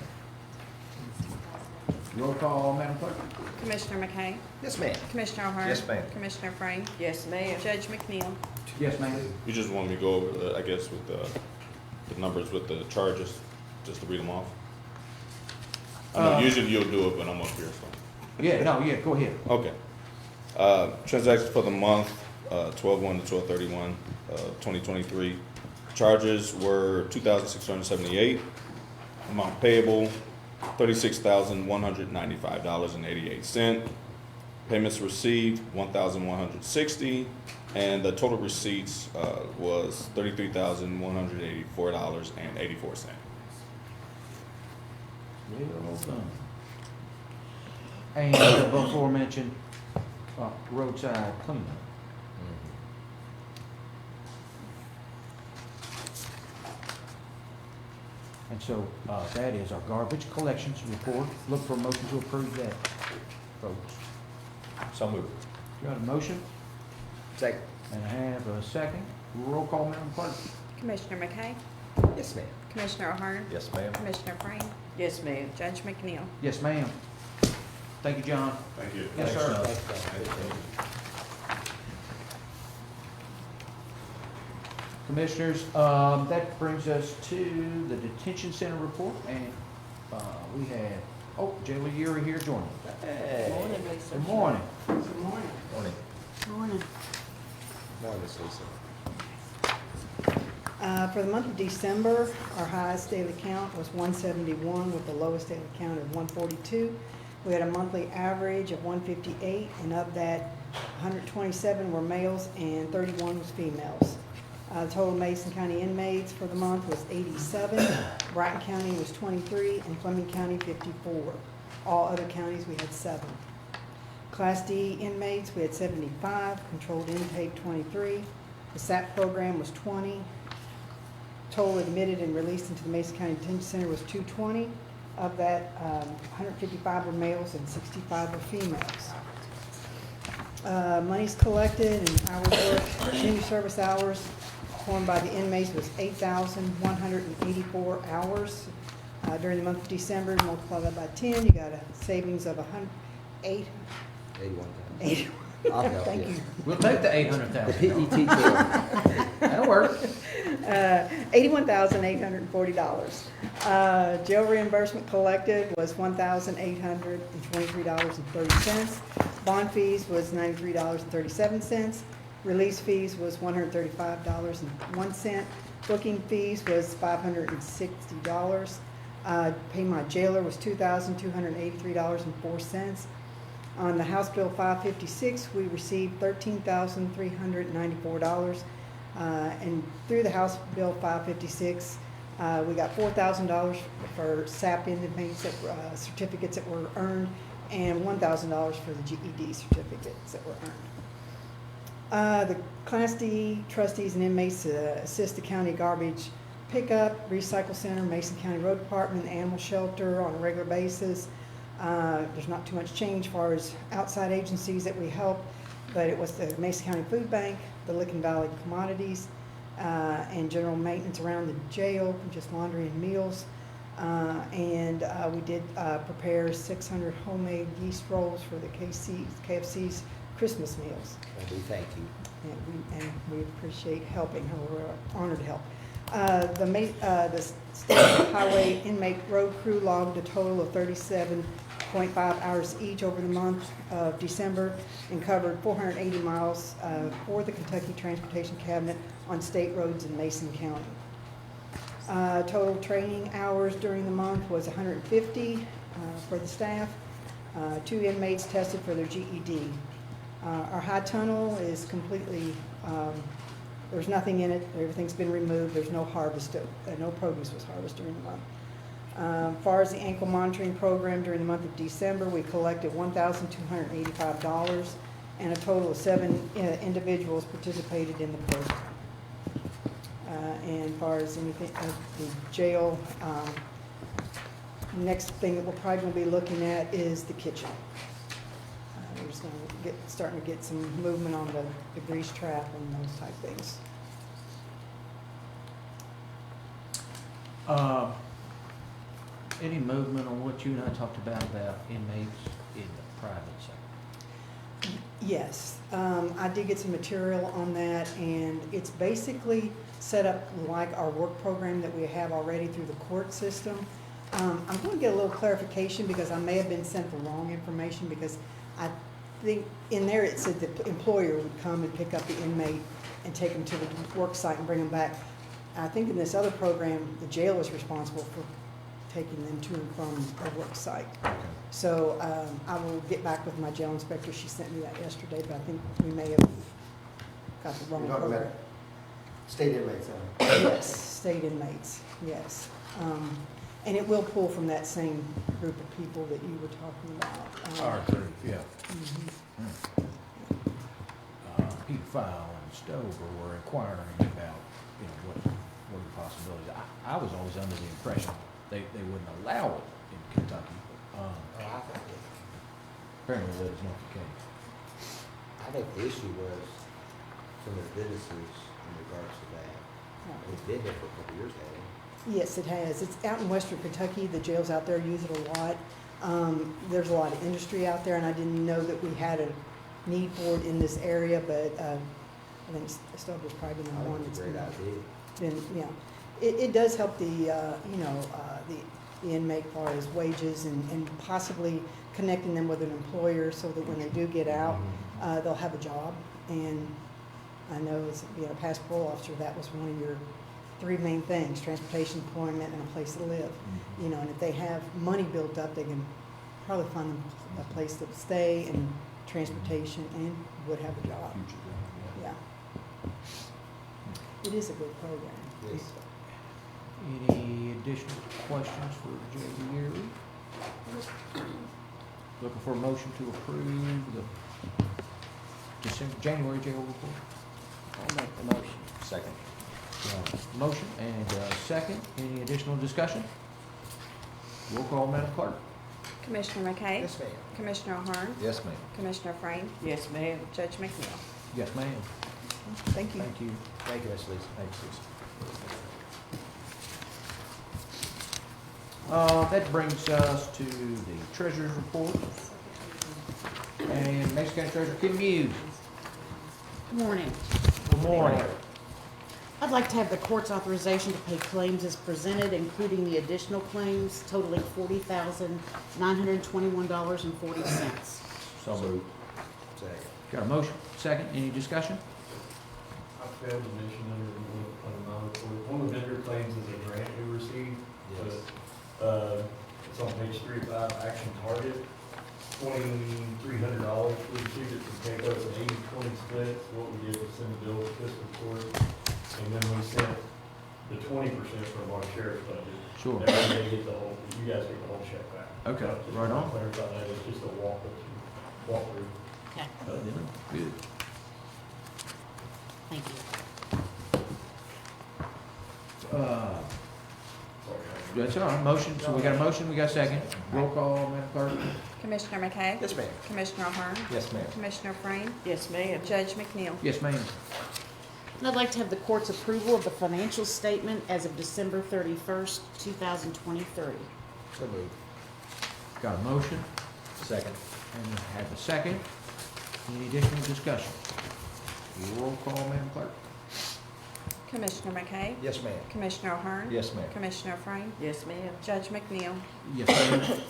Roll call, Madam Clerk. Commissioner McKay? Yes, ma'am. Commissioner O'Hearn? Yes, ma'am. Commissioner Frame? Yes, ma'am. Judge McNeil? Yes, ma'am. You just want me to go over, I guess, with the numbers with the charges, just to read them off? I know usually you'll do it, but I'm up here, so. Yeah, go ahead. Okay. Transactions for the month, 12/1 to 12/31, 2023. Charges were $2,678. Amount payable, $36,195.88. Payments received, $1,160, and the total receipts was $33,184.84. Well done. And the before mentioned roadside cleanup. And so that is our garbage collections report. Look for a motion to approve that, folks. So moved. Got a motion? Second. And I have a second. Roll call, Madam Clerk. Commissioner McKay? Yes, ma'am. Commissioner O'Hearn? Yes, ma'am. Commissioner Frame? Yes, ma'am. Judge McNeil? Yes, ma'am. Thank you, John. Thank you. Yes, sir. Commissioners, that brings us to the detention center report, and we have, Jaylee Urey here joining. Hey. Morning, Lisa. Good morning. Good morning. Morning. Morning. Morning, Miss Lisa. For the month of December, our highest daily count was 171 with the lowest daily count of 142. We had a monthly average of 158, and of that, 127 were males and 31 was females. Total Mason County inmates for the month was 87, Bratton County was 23, and Fleming County 54. All other counties, we had 7. Class D inmates, we had 75, controlled intake 23. The SAP program was 20. Total admitted and released into the Mason County Detention Center was 220. Of that, 155 were males and 65 were females. Monies collected and hours worked, community service hours performed by the inmates was 8,184 hours during the month of December. Multiply that by 10, you got a savings of 81,000. I'll help Thank you. you. We'll take the The $800,000. PET bill. That'll work. $81,840. Jail reimbursement collected was $1,823.30. Bond fees was $93.37. Release fees was $135.01. Booking fees was $560. Pay my jailer was $2,283.04. On the House Bill 556, we received $13,394. And through the House Bill 556, we got $4,000 for SAP inmates certificates that were earned, and $1,000 for the GED certificates that were earned. The Class D trustees and inmates assist the county garbage pickup, recycle center, Mason County Road Department, animal shelter on a regular basis. There's not too much change as far as outside agencies that we help, but it was the Mason County Food Bank, the Licking Valley Commodities, and general maintenance around the jail, just laundry and meals. And we did prepare 600 homemade yeast rolls for the KFC's Christmas meals. And we thank you. And we appreciate helping her. We're honored to help. The state highway inmate road crew logged a total of 37.5 hours each over the month of December and covered 480 miles for the Kentucky Transportation Cabinet on state roads in Mason County. Total training hours during the month was 150 for the staff. 2 inmates tested for their GED. Our high tunnel is completely, there's nothing in it. Everything's been removed. There's no harvest, no produce was harvested during the month. As far as the ankle monitoring program during the month of December, we collected $1,285, and a total of 7 individuals participated in the program. And as far as anything, the jail, next thing that we're probably going to be looking at is the kitchen. We're just going to starting to get some movement on the grease trap and those type things. Any movement on what you and I talked about inmates in the private sector? Yes, I did get some material on that, and it's basically set up like our work program that we have already through the court system. I'm going to get a little clarification because I may have been sent the wrong information, because I think in there it said the employer would come and pick up the inmate and take them to the work site and bring them back. I think in this other program, the jail is responsible for taking them to and from the work site. So I will get back with my jail inspector. She sent me that yesterday, but I think we may have got the wrong You're talking program. about state inmates, Yes, state inmates, yes. And it will pull from that same group of people that you were talking about. R3, yeah. Mhm. Pete File and Stover were inquiring about, what are the possibilities. I was always under the impression they wouldn't allow it in Kentucky. Apparently that is not the case. I think the issue was some of the businesses in regards to that. It's been there for a couple of years, hasn't it? Yes, it has. It's out in western Kentucky. The jails out there use it a lot. There's a lot of industry out there, and I didn't know that we had a need for it in this area, but I think Stover's probably the one that's Great idea. yeah. It does help the inmate as far as wages and possibly connecting them with an employer so that when they do get out, they'll have a job. And I know as being a past parole officer, that was one of your 3 main things: transportation, employment, and a place to live. And if they have money built up, they can probably find a place to stay and transportation and would have a job. Yeah. It is a good program. Yes. Any additional questions for J.D. Yearly? Looking for a motion to approve the January jail report? I'll make the motion. Second. Motion and second. Any additional discussion? Roll call, Madam Clerk. Commissioner McKay? Yes, ma'am. Commissioner Ahern? Yes, ma'am. Commissioner Frame? Yes, ma'am. Judge McNeil? Yes, ma'am. Thank you. Thank you. Thank you, Ms. Lisa. Thanks, Lisa. That brings us to the treasurer's report. And Mason County Treasurer Kim Muse. Good morning. Good morning. I'd like to have the court's authorization to pay claims as presented, including the additional claims totaling $40,921.40. So moved. Second. Got a motion? Second. Any discussion? I failed to mention under my report, one of the vendor claims is a grant we received. Yes. It's on page 35, Action Target, $2,300. We received it from CAECO, it's an 80-20 split. So what we did was send a bill to fiscal court, and then we sent the 20% from our sheriff's budget. Sure. And then they get the whole, you guys get the whole check back. Okay, So just right to on. Clarify that, it's just a walkthrough. Okay, Good. thank you. That's all right. Motion. So we got a motion. We got a second. Roll call, Madam Clerk. Commissioner McKay? Yes, ma'am. Commissioner Ahern? Yes, ma'am. Commissioner Frame? Yes, ma'am. Judge McNeil? Yes, ma'am. And I'd like to have the court's approval of the financial statement as of December 31st, 2023. So moved. Got a motion. Second. And we have a second. Any additional discussion? Roll call, Madam Clerk. Commissioner McKay? Yes, ma'am. Commissioner Ahern? Yes, ma'am. Commissioner Frame? Yes, ma'am. Judge McNeil? Yes, ma'am.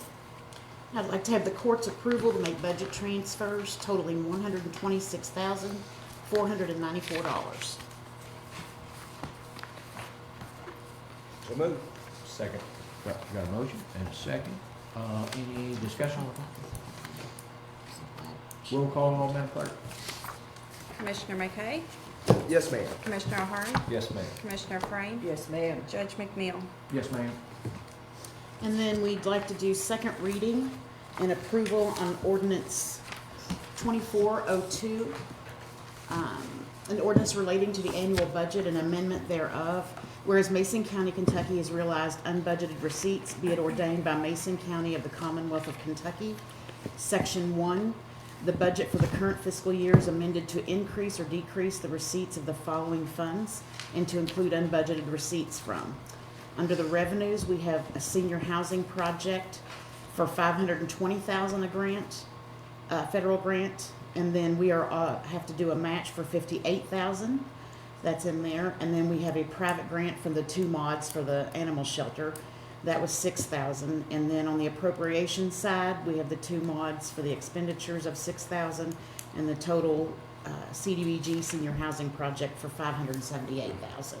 I'd like to have the court's approval to make budget transfers totaling $126,494. So moved. Second. Got a motion and a second. Any discussion? Roll call, Madam Clerk. Commissioner McKay? Yes, ma'am. Commissioner Ahern? Yes, ma'am. Commissioner Frame? Yes, ma'am. Judge McNeil? Yes, ma'am. And then we'd like to do second reading and approval on ordinance 2402, an ordinance relating to the annual budget and amendment thereof. Whereas Mason County, Kentucky has realized unbudgeted receipts, be it ordained by Mason County of the Commonwealth of Kentucky. Section 1, the budget for the current fiscal year is amended to increase or decrease the receipts of the following funds and to include unbudgeted receipts from. Under the revenues, we have a senior housing project for $520,000, a grant, federal grant, and then we have to do a match for $58,000. That's in there, and then we have a private grant from the 2 mods for the animal shelter. That was $6,000, and then on the appropriation side, we have the 2 mods for the expenditures of $6,000, and the total CDBG senior housing project for $578,000.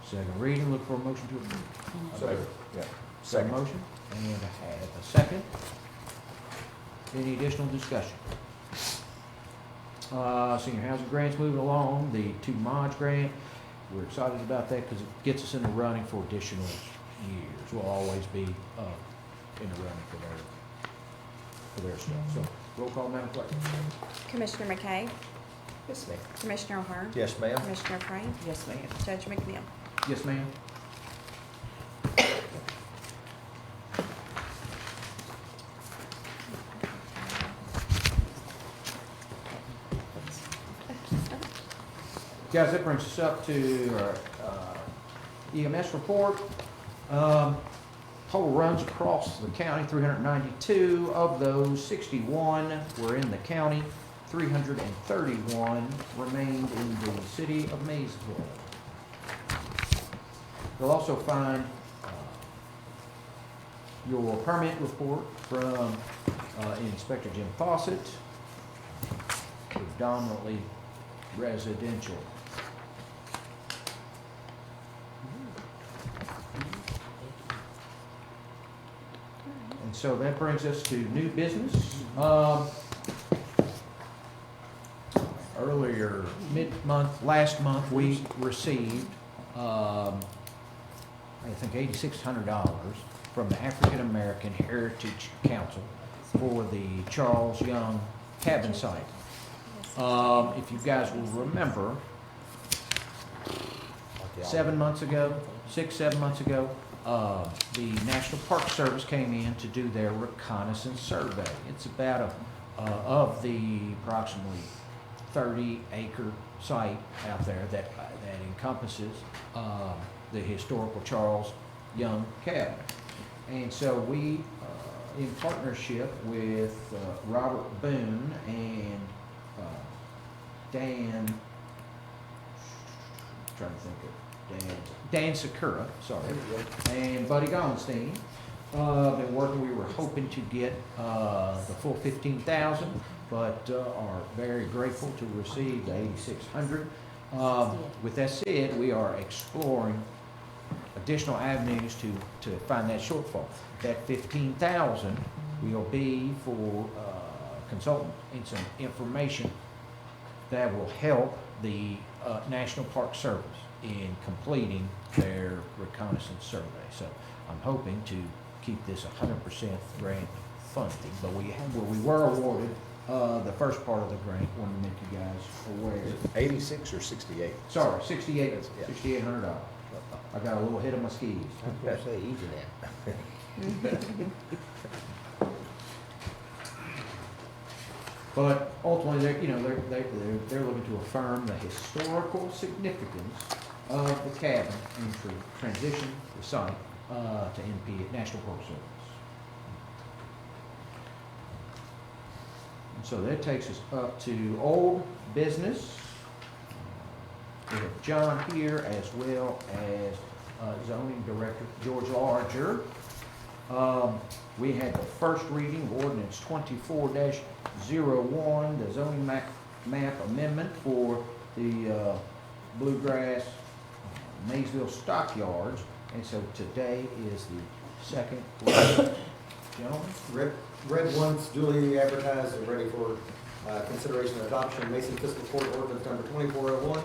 Second reading. Look for a motion to approve. So moved. Yeah. Second motion. And I have a second. Any additional discussion? Senior housing grants moving along, the 2 mods grant, we're excited about that because it gets us in the running for additional years. We'll always be in the running for their stuff. So, roll call, Madam Clerk. Commissioner McKay? Yes, ma'am. Commissioner Ahern? Yes, ma'am. Commissioner Frame? Yes, ma'am. Judge McNeil? Yes, ma'am. Guys, that brings us up to our EMS report. Total runs across the county, 392. Of those, 61 were in the county. 331 remained in the city of Maysville. You'll also find your permit report from Inspector Jim Fawcett, predominantly residential. And so that brings us to new business. Earlier, last month, we received, I think $8,600 from the African American Heritage Council for the Charles Young cabin site. If you guys will remember, 7 months ago, 6-7 months ago, the National Park Service came in to do their reconnaissance survey. It's about of the approximately 30-acre site out there that that encompasses the historical Charles Young cabin. And so we, in partnership with Robert Boone and Dan, trying to think of Dan Sakura, sorry, and Buddy Golenstein, been working. We were hoping to get the full 15,000, but are very grateful to receive the 8,600. With that said, we are exploring additional avenues to find that shortfall. That 15,000 will be for consultant and some information that will help the National Park Service in completing their reconnaissance survey. So I'm hoping to keep this 100% grant funding, but we were awarded the first part of the grant. Want to make you guys aware. 86 or 68? Sorry, $6,800. Yeah. $6,800. I got a little ahead of my skis. I was gonna say easy that. But ultimately, they're looking to affirm the historical significance of the cabin and to transition the site to NP, National Park Service. And so that takes us up to old business. We have John here as well as zoning director George Larger. We had the first reading of ordinance 24-01, the zoning map amendment for the Bluegrass Maysville Stockyards. And so today is the second reading. Gentlemen? Read once, duly advertised and ready for consideration and adoption. Mason Fiscal Court Ordinance number 2401,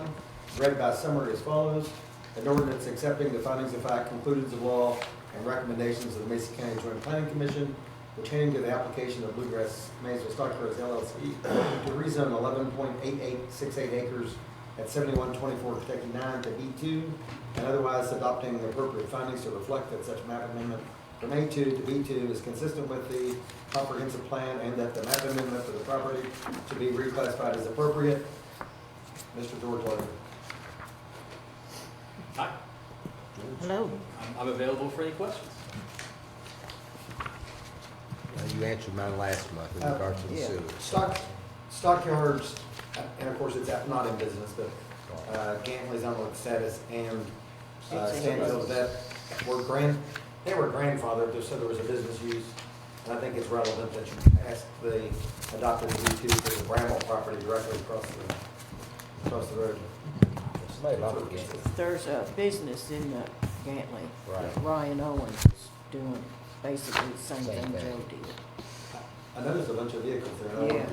read by summary as follows. An ordinance accepting the findings of fact, conclusions of law, and recommendations of the Mason County Joint Planning Commission pertaining to the application of Bluegrass Maysville Stockyards LLC to rezone 11.8868 acres at 7124 Kentucky 9 to B2, and otherwise adopting the appropriate findings to reflect that such map amendment from A2 to B2 is consistent with the comprehensive plan, and that the map amendment for the property to be reclassified as appropriate. Mr. George Larger. Hi, Hello. I'm available for any questions. You answered mine last month in regards to the sewer. Stockyards, and of course, it's not in business, but Gantley's on the status, and Stanfield, they were grandfathered, so there was a business use. And I think it's relevant that you ask the adopted B2 for the Bramble property directly across the road. There's a business in Gantley Right. that Ryan Owens is doing basically the same Same thing thing. Joe did. I noticed a bunch of vehicles there. Yeah,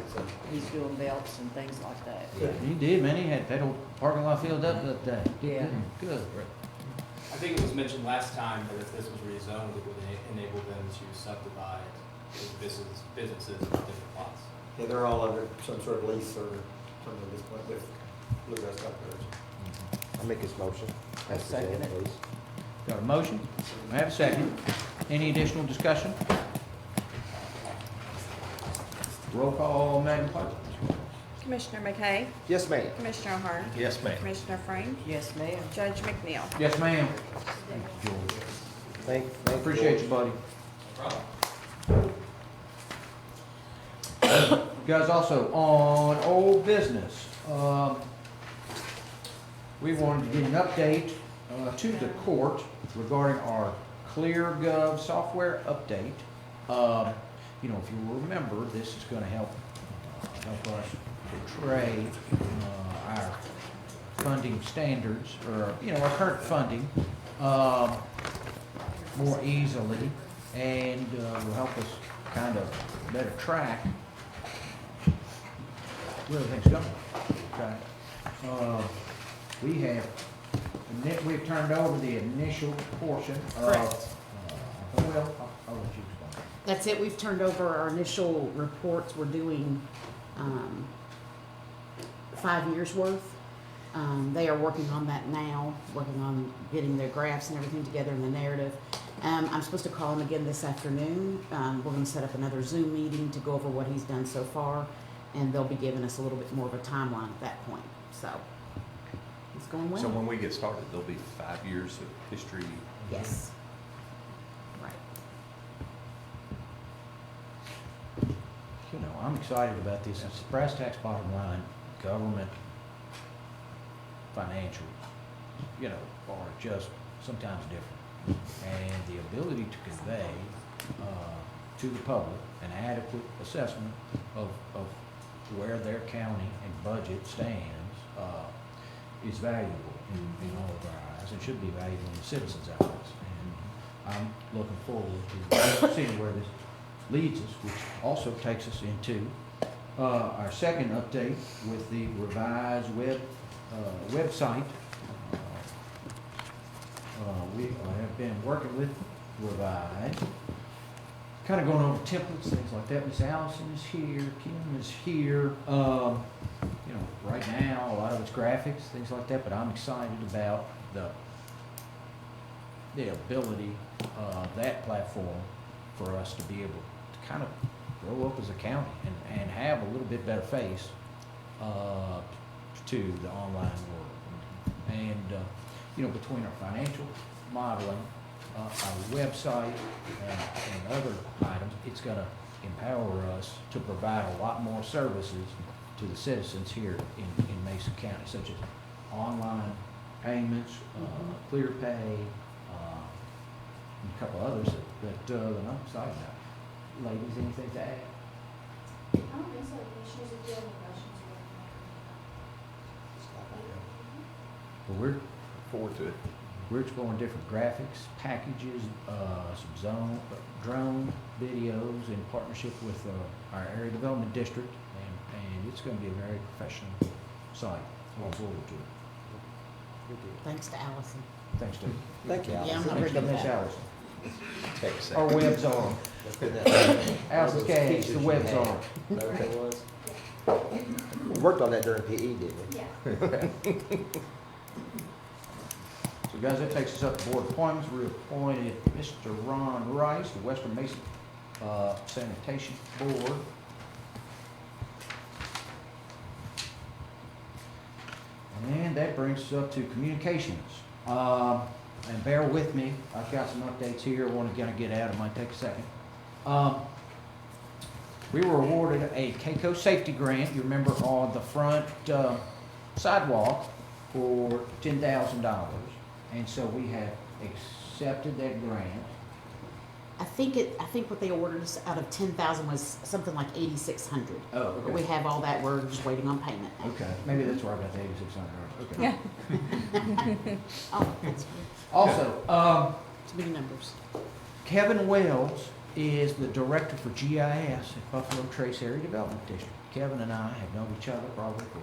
he's doing belts and things like that. He did, man. He had that whole parking lot filled up that day. Yeah. Good. I think it was mentioned last time that if this was rezoned, it would enable them to subdivide businesses into different lots. Yeah, they're all under some sort of lease or something at this point with Bluegrass Stockyards. I'll make this motion. I'll second it. Please. Got a motion? I have a second. Any additional discussion? Roll call, Madam Clerk. Commissioner McKay? Yes, ma'am. Commissioner O'Hara? Yes, ma'am. Commissioner Frame? Yes, ma'am. Judge McNeil? Yes, ma'am. Thank you, George. Thank Appreciate George. you, buddy. No problem. Guys, also on old business, we wanted to get an update to the court regarding our ClearGov software update. If you remember, this is going to help us portray our funding standards, or our current funding more easily, and will help us kind of better track where everything's going. Okay. We've turned over the initial portion of. Correct. I'll let you explain. That's it. We've turned over our initial reports. We're doing 5 years worth. They are working on that now, working on getting their graphs and everything together in the narrative. I'm supposed to call him again this afternoon. We're going to set up another Zoom meeting to go over what he's done so far, and they'll be giving us a little bit more of a timeline at that point. So It's going well. So when we get started, there'll be 5 years of history. Yes. Right. You know, I'm excited about this. It's brass tacks bottom line, government, financial, you know, are just sometimes different. And the ability to convey to the public an adequate assessment of where their county and budget stands is valuable in all of our eyes and should be valuable in the citizens' eyes. And I'm looking forward to seeing where this leads us, which also takes us into our second update with the revised website. We have been working with Revive, kind of going over templates, things like that. Miss Allison is here, Kim is here. You know, right now, a lot of it's graphics, things like that, but I'm excited about the ability of that platform for us to be able to kind of grow up as a county and have a little bit better face to the online world. And, you know, between our financial modeling, our website, and other items, it's going to empower us to provide a lot more services to the citizens here in Mason County, such as online payments, ClearPay, and a couple others that I'm excited about. Ladies, anything to add? I don't think so. Commissioners, if you have any questions, Well, we're Forward to it. We're exploring different graphics, packages, some drone videos in partnership with our area development district, and it's going to be a very professional site. Look forward to it. Thanks to Allison. Thanks, Steve. Thank you, Yeah, I'm Allison. not Thanks very to good Miss at that. Allison. Take a second. Our web's on. Allison Cage, the web's on. Know what that was? We worked on that during PE, didn't we? Yeah. So guys, that takes us up to board appointments. We appointed Mr. Ron Rice, the Western Mason Sanitation Board. And that brings us up to communications. And bear with me, I've got some updates here I want to kind of get out. It might take a second. We were awarded a CAECO safety grant, you remember, on the front sidewalk for $10,000. And so we have accepted that grant. I think what they awarded us out of 10,000 was something like 8,600. Oh, okay. But we have all that, we're just waiting on payment. Okay, maybe that's where I got the 8,600. Okay. Oh, that's good. Also, Too many numbers. Kevin Wells is the director for GIS at Buffalo Trace Area Development District. Kevin and I have known each other probably for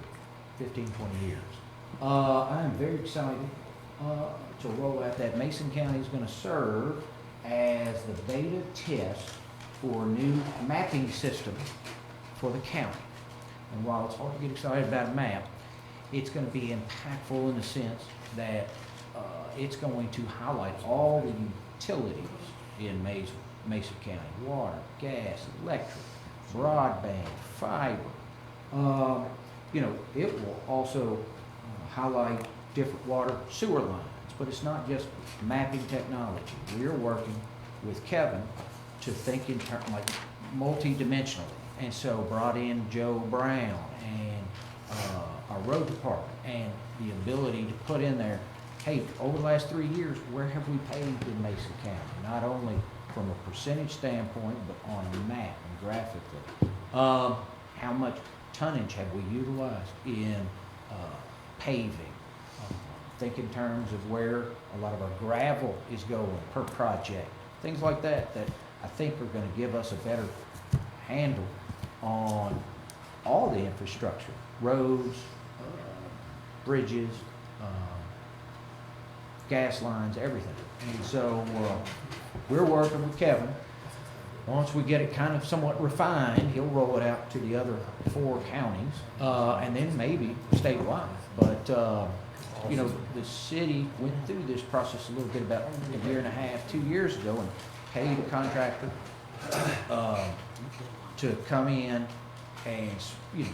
15, 20 years. I am very excited to roll out that Mason County is going to serve as the beta test for a new mapping system for the county. And while it's hard to get excited about a map, it's going to be impactful in the sense that it's going to highlight all the utilities in Mason County: water, gas, electric, broadband, fiber. You know, it will also highlight different water sewer lines, but it's not just mapping technology. We're working with Kevin to think in terms like multi-dimensionally, and so brought in Joe Brown and our road department, and the ability to put in there, hey, over the last 3 years, where have we paved in Mason County? Not only from a percentage standpoint, but on a map and graphically. How much tonnage have we utilized in paving? Think in terms of where a lot of our gravel is going per project. Things like that I think are going to give us a better handle on all the infrastructure, roads, bridges, gas lines, everything. And so we're working with Kevin. Once we get it kind of somewhat refined, he'll roll it out to the other 4 counties, and then maybe statewide. But you know, the city went through this process a little bit about a year and a half, 2 years ago, and paid a contractor to come in and,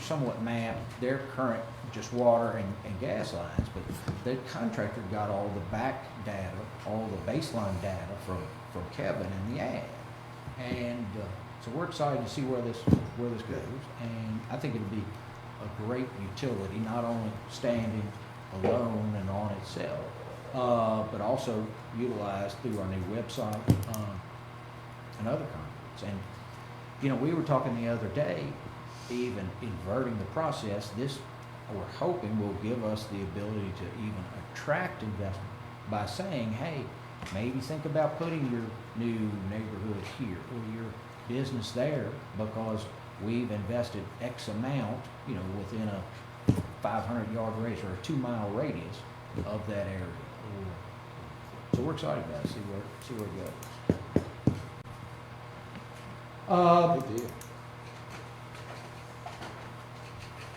somewhat map their current, just water and gas lines, but the contractor got all the back data, all the baseline data from Kevin and the ad. And, so we're excited to see where this goes, and I think it'll be a great utility, not only standing alone and on itself, but also utilized through our new website, and other content. And, we were talking the other day, even inverting the process, this, we're hoping will give us the ability to even attract investment by saying, hey, maybe think about putting your new neighborhood here or your business there, because we've invested X amount, within a 500-yard radius or a 2-mile radius of that area. So we're excited about it, see where it goes. Good deal.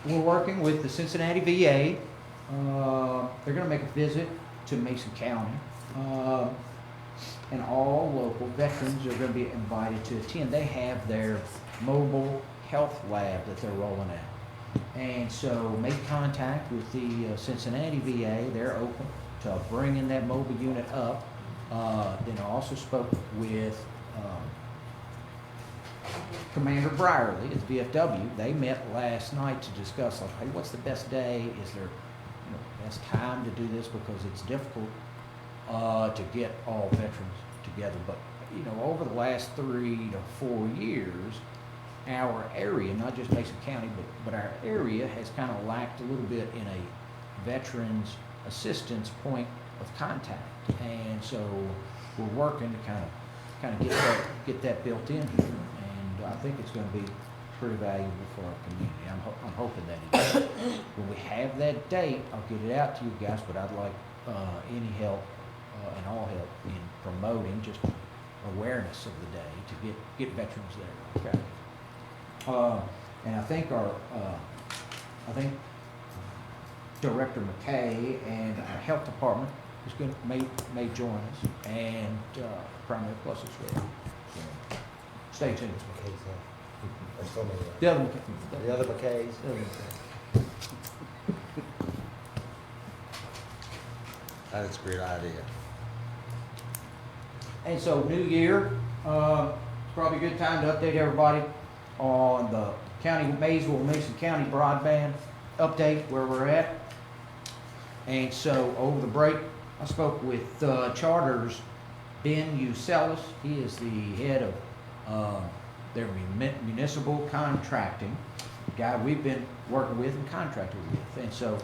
We're working with the Cincinnati VA. They're going to make a visit to Mason County. And all local veterans are going to be invited to attend. They have their mobile health lab that they're rolling out. And so make contact with the Cincinnati VA. They're open to bringing that mobile unit up. Then I also spoke with Commander Brierly at the VFW. They met last night to discuss, like, hey, what's the best day? Is there best time to do this? Because it's difficult to get all veterans together. But, over the last 3 to 4 years, our area, not just Mason County, but our area has kind of lacked a little bit in a veterans assistance point of contact. And so we're working to kind of get that built in here. And I think it's going to be pretty valuable for our community. I'm hoping that it is. When we have that date, I'll get it out to you guys, but I'd like any help and all help in promoting just awareness of the day to get veterans there. Okay. And I think Director McKay and our health department is may join us, and Primary Plus as well. So stay tuned. There's so many. The other McKay. The other McKays. That's a great idea. And so, new year, it's probably a good time to update everybody on the Mason County broadband update, where we're at. And so, over the break, I spoke with Charter's Ben Ucelis. He is the head of their municipal contracting, guy we've been working with and contracted with. And so,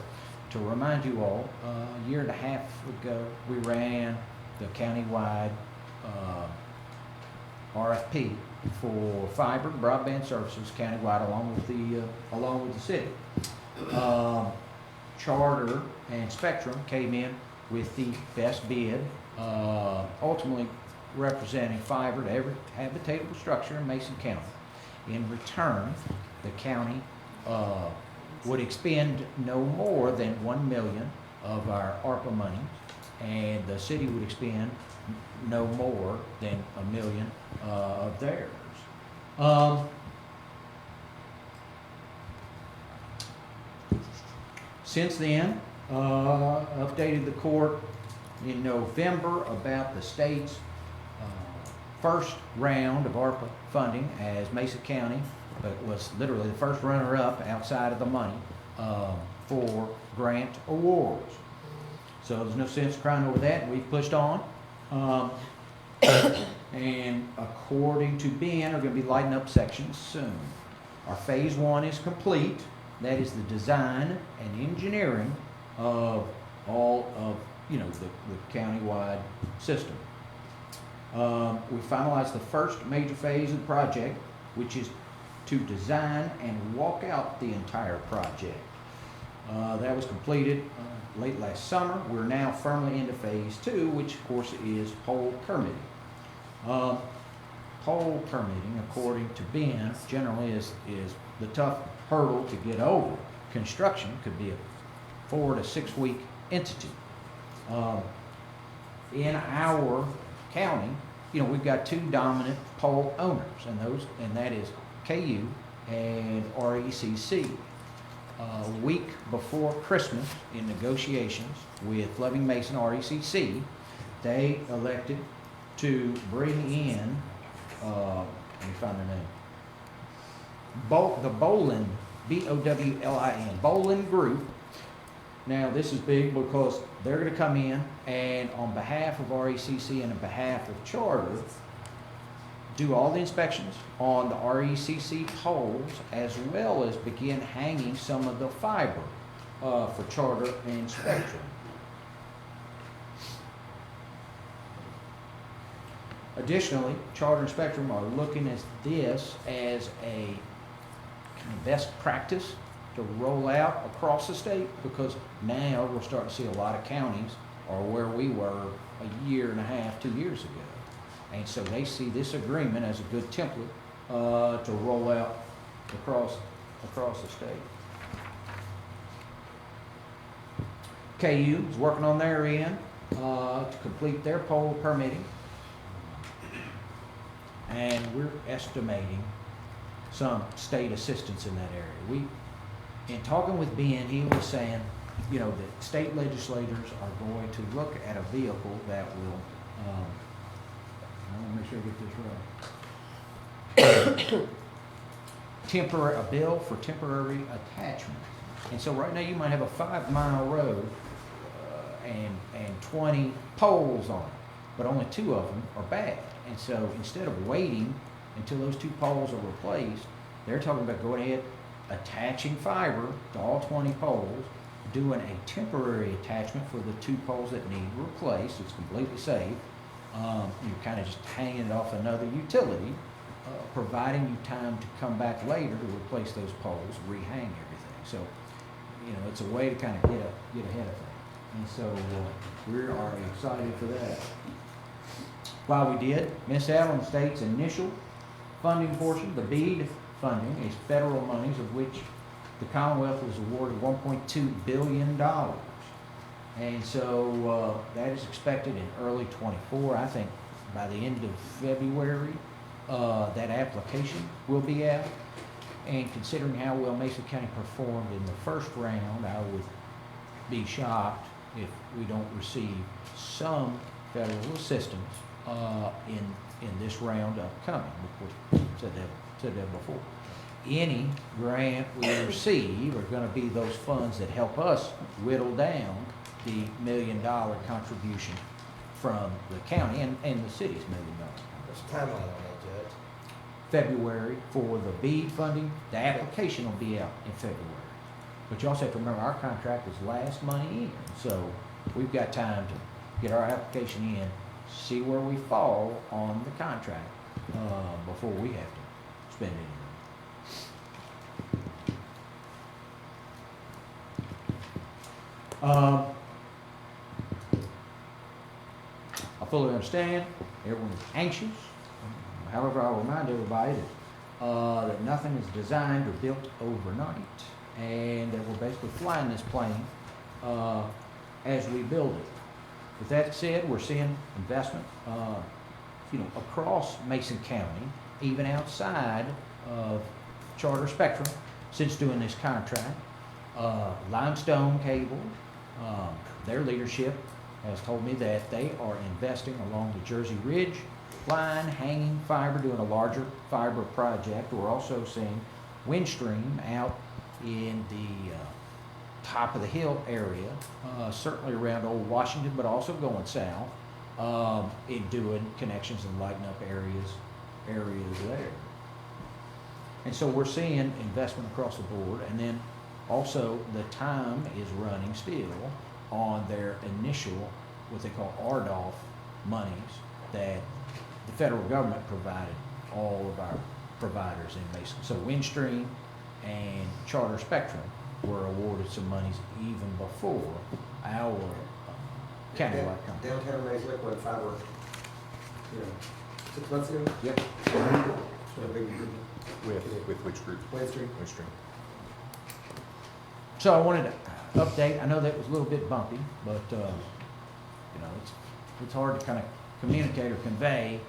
to remind you all, a year and a half ago, we ran the countywide RFP for fiber broadband services countywide, along with the city. Charter and Spectrum came in with the best bid, ultimately representing fiber to every habitable structure in Mason County. In return, the county would expend no more than $1 million of our ARPA money, and the city would expend no more than $1 million of theirs. Since then, updated the court in November about the state's first round of ARPA funding, as Mesa County was literally the first runner-up outside of the money for grant awards. So there's no sense crying over that. We've pushed on. And according to Ben, are going to be lighting up sections soon. Our phase 1 is complete. That is the design and engineering of all of the countywide system. We finalized the first major phase of the project, which is to design and walk out the entire project. That was completed late last summer. We're now firmly into phase 2, which of course is pole permitting. Pole permitting, according to Ben, generally is the tough hurdle to get over. Construction could be a 4 to 6 week entity. In our county, we've got 2 dominant pole owners, and that is KU and RECC. A week before Christmas, in negotiations with Loving Mason RECC, they elected to bring in, let me find their name, the Bolin, B-O-W-L-I-N, Bolin Group. Now, this is big because they're going to come in and on behalf of RECC and on behalf of Charter, do all the inspections on the RECC poles as well as begin hanging some of the fiber for Charter and Spectrum. Additionally, Charter and Spectrum are looking at this as a kind of best practice to roll out across the state, because now we're starting to see a lot of counties are where we were a year and a half, 2 years ago. And so they see this agreement as a good template to roll out across the state. KU is working on their end to complete their pole permitting. And we're estimating some state assistance in that area. In talking with Ben, he was saying, you know, that state legislators are going to look at a vehicle that will, I want to make sure I get this right, a bill for temporary attachment. And so right now you might have a 5-mile road and 20 poles on it, but only 2 of them are bad. And so instead of waiting until those 2 poles are replaced, they're talking about going ahead, attaching fiber to all 20 poles, doing a temporary attachment for the 2 poles that need replaced. It's completely safe. You're kind of just hanging it off another utility, providing you time to come back later to replace those poles, rehang everything. So, you know, it's a way to kind of get ahead of things. And so we are excited for that. While we did miss out on the state's initial funding portion, the BEAD funding is federal monies of which the Commonwealth was awarded $1.2 billion. And so that is expected in early '24. I think by the end of February, that application will be out. And considering how well Mason County performed in the first round, I would be shocked if we don't receive some federal assistance in this round upcoming. We said that before. Any grant we receive are going to be those funds that help us whittle down the $1 million contribution from the county and the city's $1 million. What's the timeline on that, Judge? February for the BEAD funding. The application will be out in February. But you also have to remember our contract is last money in. So we've got time to get our application in, see where we fall on the contract before we have to spend any money. I fully understand everyone's anxious. However, I'll remind everybody that nothing is designed or built overnight, and that we're basically flying this plane as we build it. With that said, we're seeing investment, across Mason County, even outside of Charter Spectrum, since doing this contract. Limestone Cable, their leadership has told me that they are investing along the Jersey Ridge line, hanging fiber, doing a larger fiber project. We're also seeing Windstream out in the top of the hill area, certainly around Old Washington, but also going south, in doing connections and lighting up areas there. And so we're seeing investment across the board, and then also the time is running still on their initial, what they call RDOF monies that the federal government provided all of our providers in Mason. So Windstream and Charter Spectrum were awarded some monies even before our countywide contract. Downtown raised liquid fiber, 6 months ago? Yep. So a big improvement. With which group? Windstream. Windstream. So I wanted to update. I know that was a little bit bumpy, but it's hard to kind of communicate or convey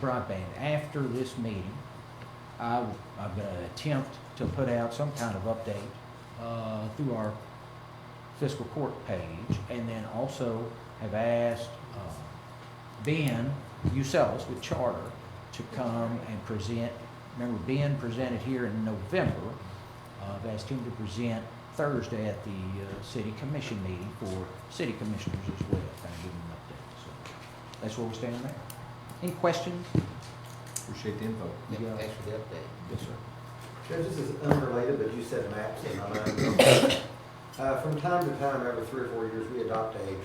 broadband. After this meeting, I'm gonna attempt to put out some kind of update, through our fiscal court page, and then also have asked, Ben Usellis with Charter to come and present. Remember, Ben presented here in November. I've asked him to present Thursday at the city commission meeting for city commissioners as well, kind of give them an update. So that's where we stand there. Any questions? Appreciate the info. Yeah. Thanks for the update. Yes, sir. Judge, this is unrelated, but you said maps in my mind. From time to time, every 3 or 4 years, we adopt a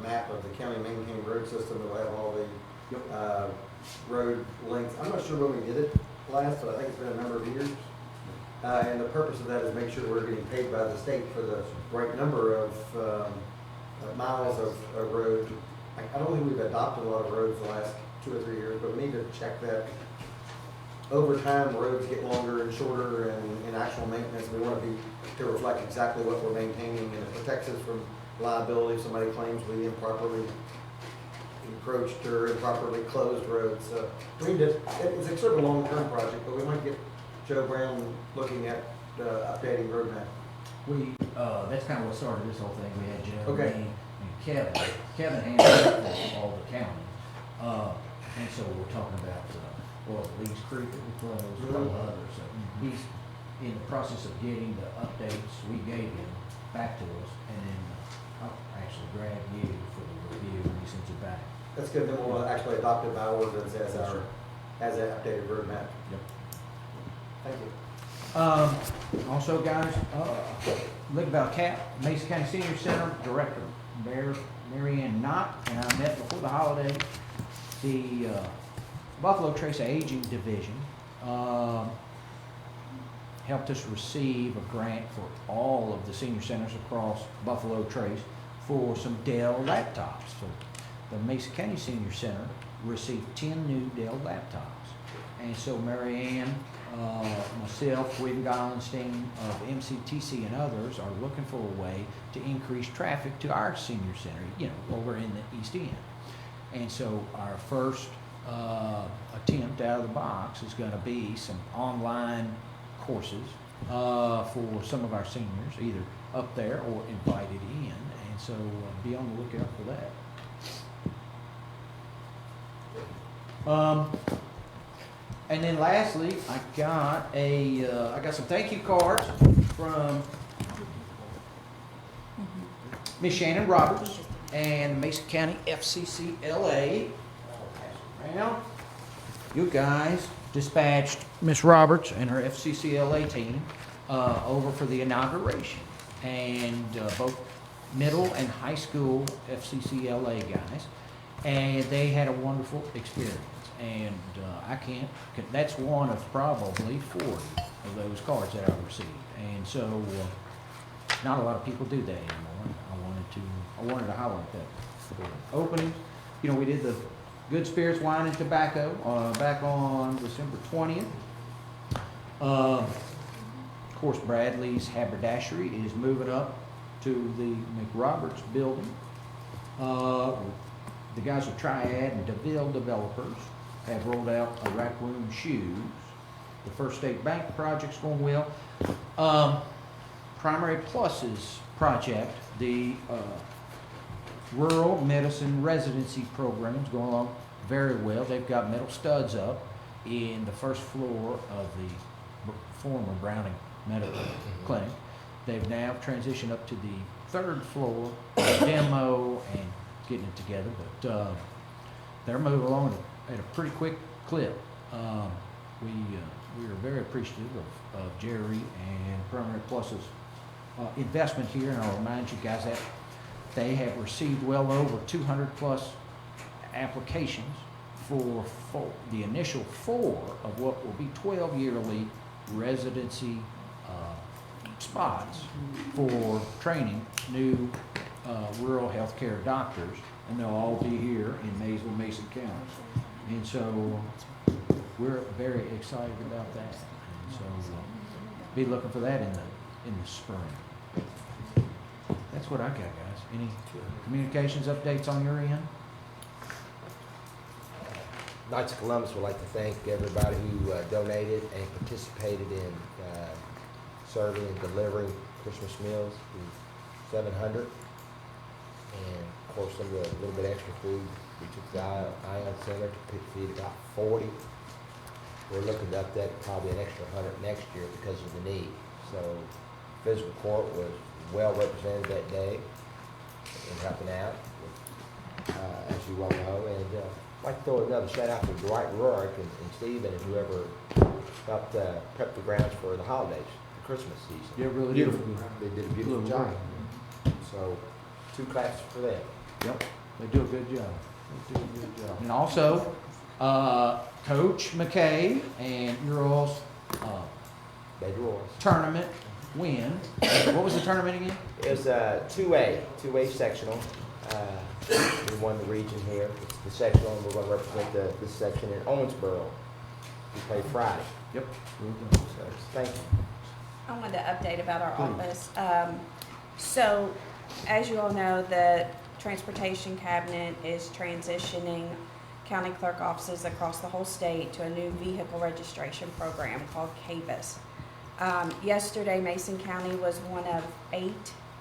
map of the county maintained road system that will have all the road lengths. I'm not sure when we did it last, but I think it's been a number of years. And the purpose of that is make sure we're getting paid by the state for the right number of miles of road. I don't think we've adopted a lot of roads the last 2 or 3 years, but we need to check that. Over time, roads get longer and shorter, and in actual maintenance, we want to reflect exactly what we're maintaining, and it protects us from liability if somebody claims we improperly encroached or improperly closed roads. We need to, it's a sort of a long-term project, but we might get Joe Brown looking at updating roadmap. That's kind of what started this whole thing. We had Joe, Okay. me, and Kevin. Kevin handles all the counties. And so we're talking about, Lee's Creek that we closed, a couple others. So he's in the process of getting the updates we gave him back to us, and then I'll actually grab you for the review when he sends it back. That's good, then we'll actually adopt it by ordinance as our, as an updated roadmap. Yep. Thank you. Also, guys, look about Mason County Senior Center Director, Mary Ann Knott, and I met before the holiday. The Buffalo Trace Aging Division helped us receive a grant for all of the senior centers across Buffalo Trace for some Dell laptops. So the Mason County Senior Center received 10 new Dell laptops. And so Mary Ann, myself, William Gollenstein of MCTC and others are looking for a way to increase traffic to our senior center, over in the East End. And so our first attempt out of the box is going to be some online courses for some of our seniors, either up there or invited in. And so be on the lookout for that. And then lastly, I got some thank you cards from Miss Shannon Roberts and Mason County FCCLA. Well, you guys dispatched Miss Roberts and her FCCLA team over for the inauguration, and both middle and high school FCCLA guys, and they had a wonderful experience. And that's one of probably 40 of those cards that I've received. And so not a lot of people do that anymore. I wanted to highlight that for openings. We did the Good Spirits Wine and Tobacco back on December 20th. Of course, Bradley's Haberdashery is moving up to the McRoberts building. The guys at Triad and DeVille Developers have rolled out a Rack Room Shoes. The First State Bank project's going well. Primary Pluses project, the Rural Medicine Residency program is going along very well. They've got metal studs up in the first floor of the former Browning Medical Clinic. They've now transitioned up to the third floor, demo and getting it together, but they're moving along at a pretty quick clip. We are very appreciative of Jerry and Primary Plus's investment here, and I'll remind you guys that they have received well over 200 plus applications for the initial 4 of what will be 12 yearly residency spots for training new rural healthcare doctors, and they'll all be here in Maysville, Mason County. And so we're very excited about that. And so be looking for that in the spring. That's what I got, guys. Any communications updates on your end? Knights of Columbus would like to thank everybody who donated and participated in serving and delivering Christmas meals to 700. And of course, some of the little bit extra food, we took the Ion Center to feed about 40. We're looking to up that probably an extra 100 next year because of the need. So physical court was well represented that day in helping out, as you well know. And I'd like to throw another shout out to Dwight Rourke and Stephen and whoever helped prep the grounds for the holidays, the Christmas season. Yeah, really Beautiful. beautiful. They did a beautiful job. So 2 claps for them. Yep, they do a good job. They do a good job. And also, Coach McKay and your all's tournament win. What was the tournament again? It was 2A sectional. We won the region here. It's the sectional, and we're going to represent this section in Owensboro. We play Friday. Yep. So, thank you. I wanted to update about our Please. office. So, as you all know, the Transportation Cabinet is transitioning county clerk offices across the whole state to a new vehicle registration program called CAVIS. Yesterday, Mason County was one of 8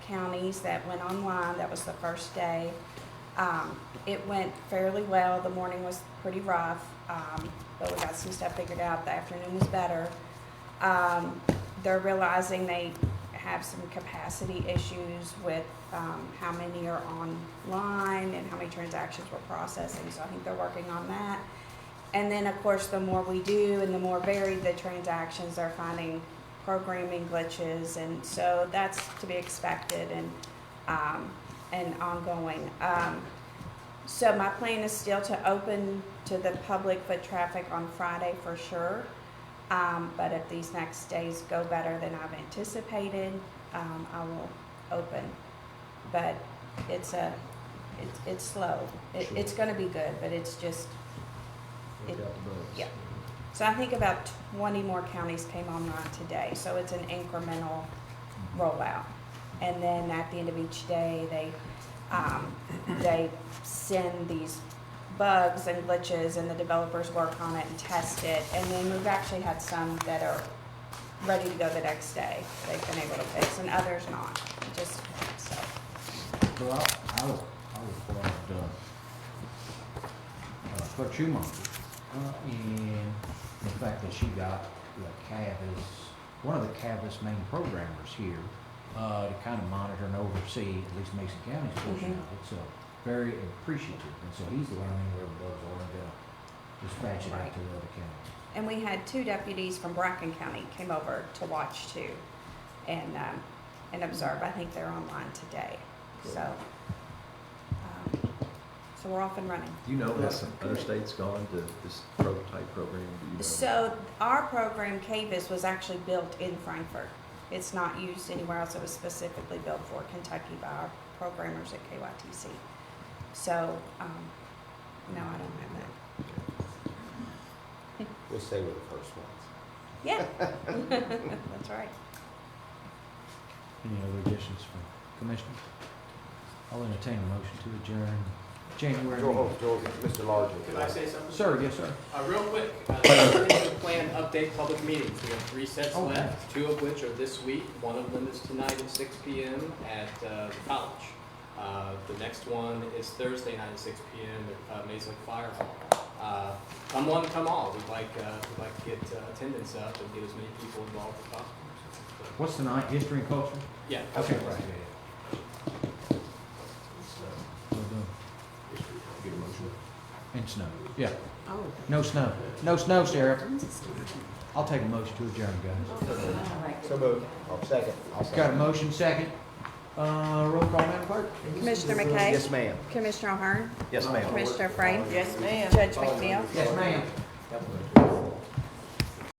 counties that went online. That was the first day. It went fairly well. The morning was pretty rough, but we got some stuff figured out. The afternoon was better. They're realizing they have some capacity issues with how many are online and how many transactions we're processing, so I think they're working on that. And then, of course, the more we do and the more varied the transactions, they're finding programming glitches, and so that's to be expected and ongoing. So my plan is still to open to the public foot traffic on Friday for sure. But if these next days go better than I've anticipated, I will open. But it's slow. It's going to be good, but it's just, yeah. So I think about 20 more counties came online today, so it's an incremental rollout. And then at the end of each day, they send these bugs and glitches, and the developers work on it and test it. And then we've actually had some that are ready to go the next day. They've been able to fix, and others not. Just so. Well, I was Clerk Schumacher, and the fact that she got one of the CAVIS main programmers here to kind of monitor and oversee at least Mason County's portion of it. So very appreciative, and so he's learning where the bugs are and dispatch it out to the other counties. And we had 2 deputies from Bracken County came over to watch too, and observe. I think they're online today. So we're off and running. Do you know that some other states gone to this prototype program? Do you know? So our program, CAVIS, was actually built in Frankfurt. It's not used anywhere else. It was specifically built for Kentucky by our programmers at KYTC. So, no, I don't have that. We'll say we're the first ones. Yeah, that's right. Any other additions from commissioners? I'll entertain a motion to adjourn January. Mr. Larger. Can I say something? Sir, yes, sir. Real quick, the plan update public meetings. We have 3 sets Oh, left, 2 of which are this week. One of them is tonight at 6 p.m. at the college. The next one is Thursday night at 6 p.m. at Mason Fire Hall. Come one, come all. We'd like to get attendance up and get as many people involved as possible. What's tonight, history and culture? Yeah. Okay. Right. Get a motion. And snow, yeah. Oh. No snow. No snow, Sheriff. I'll take a motion to adjourn, guys. So moved. Second. Got a motion, second. Roll call, Madam Clerk. Commissioner McKay? Yes, ma'am. Commissioner O'Hearn? Yes, ma'am. Commissioner Frame? Yes, ma'am. Judge McNeil? Yes, ma'am.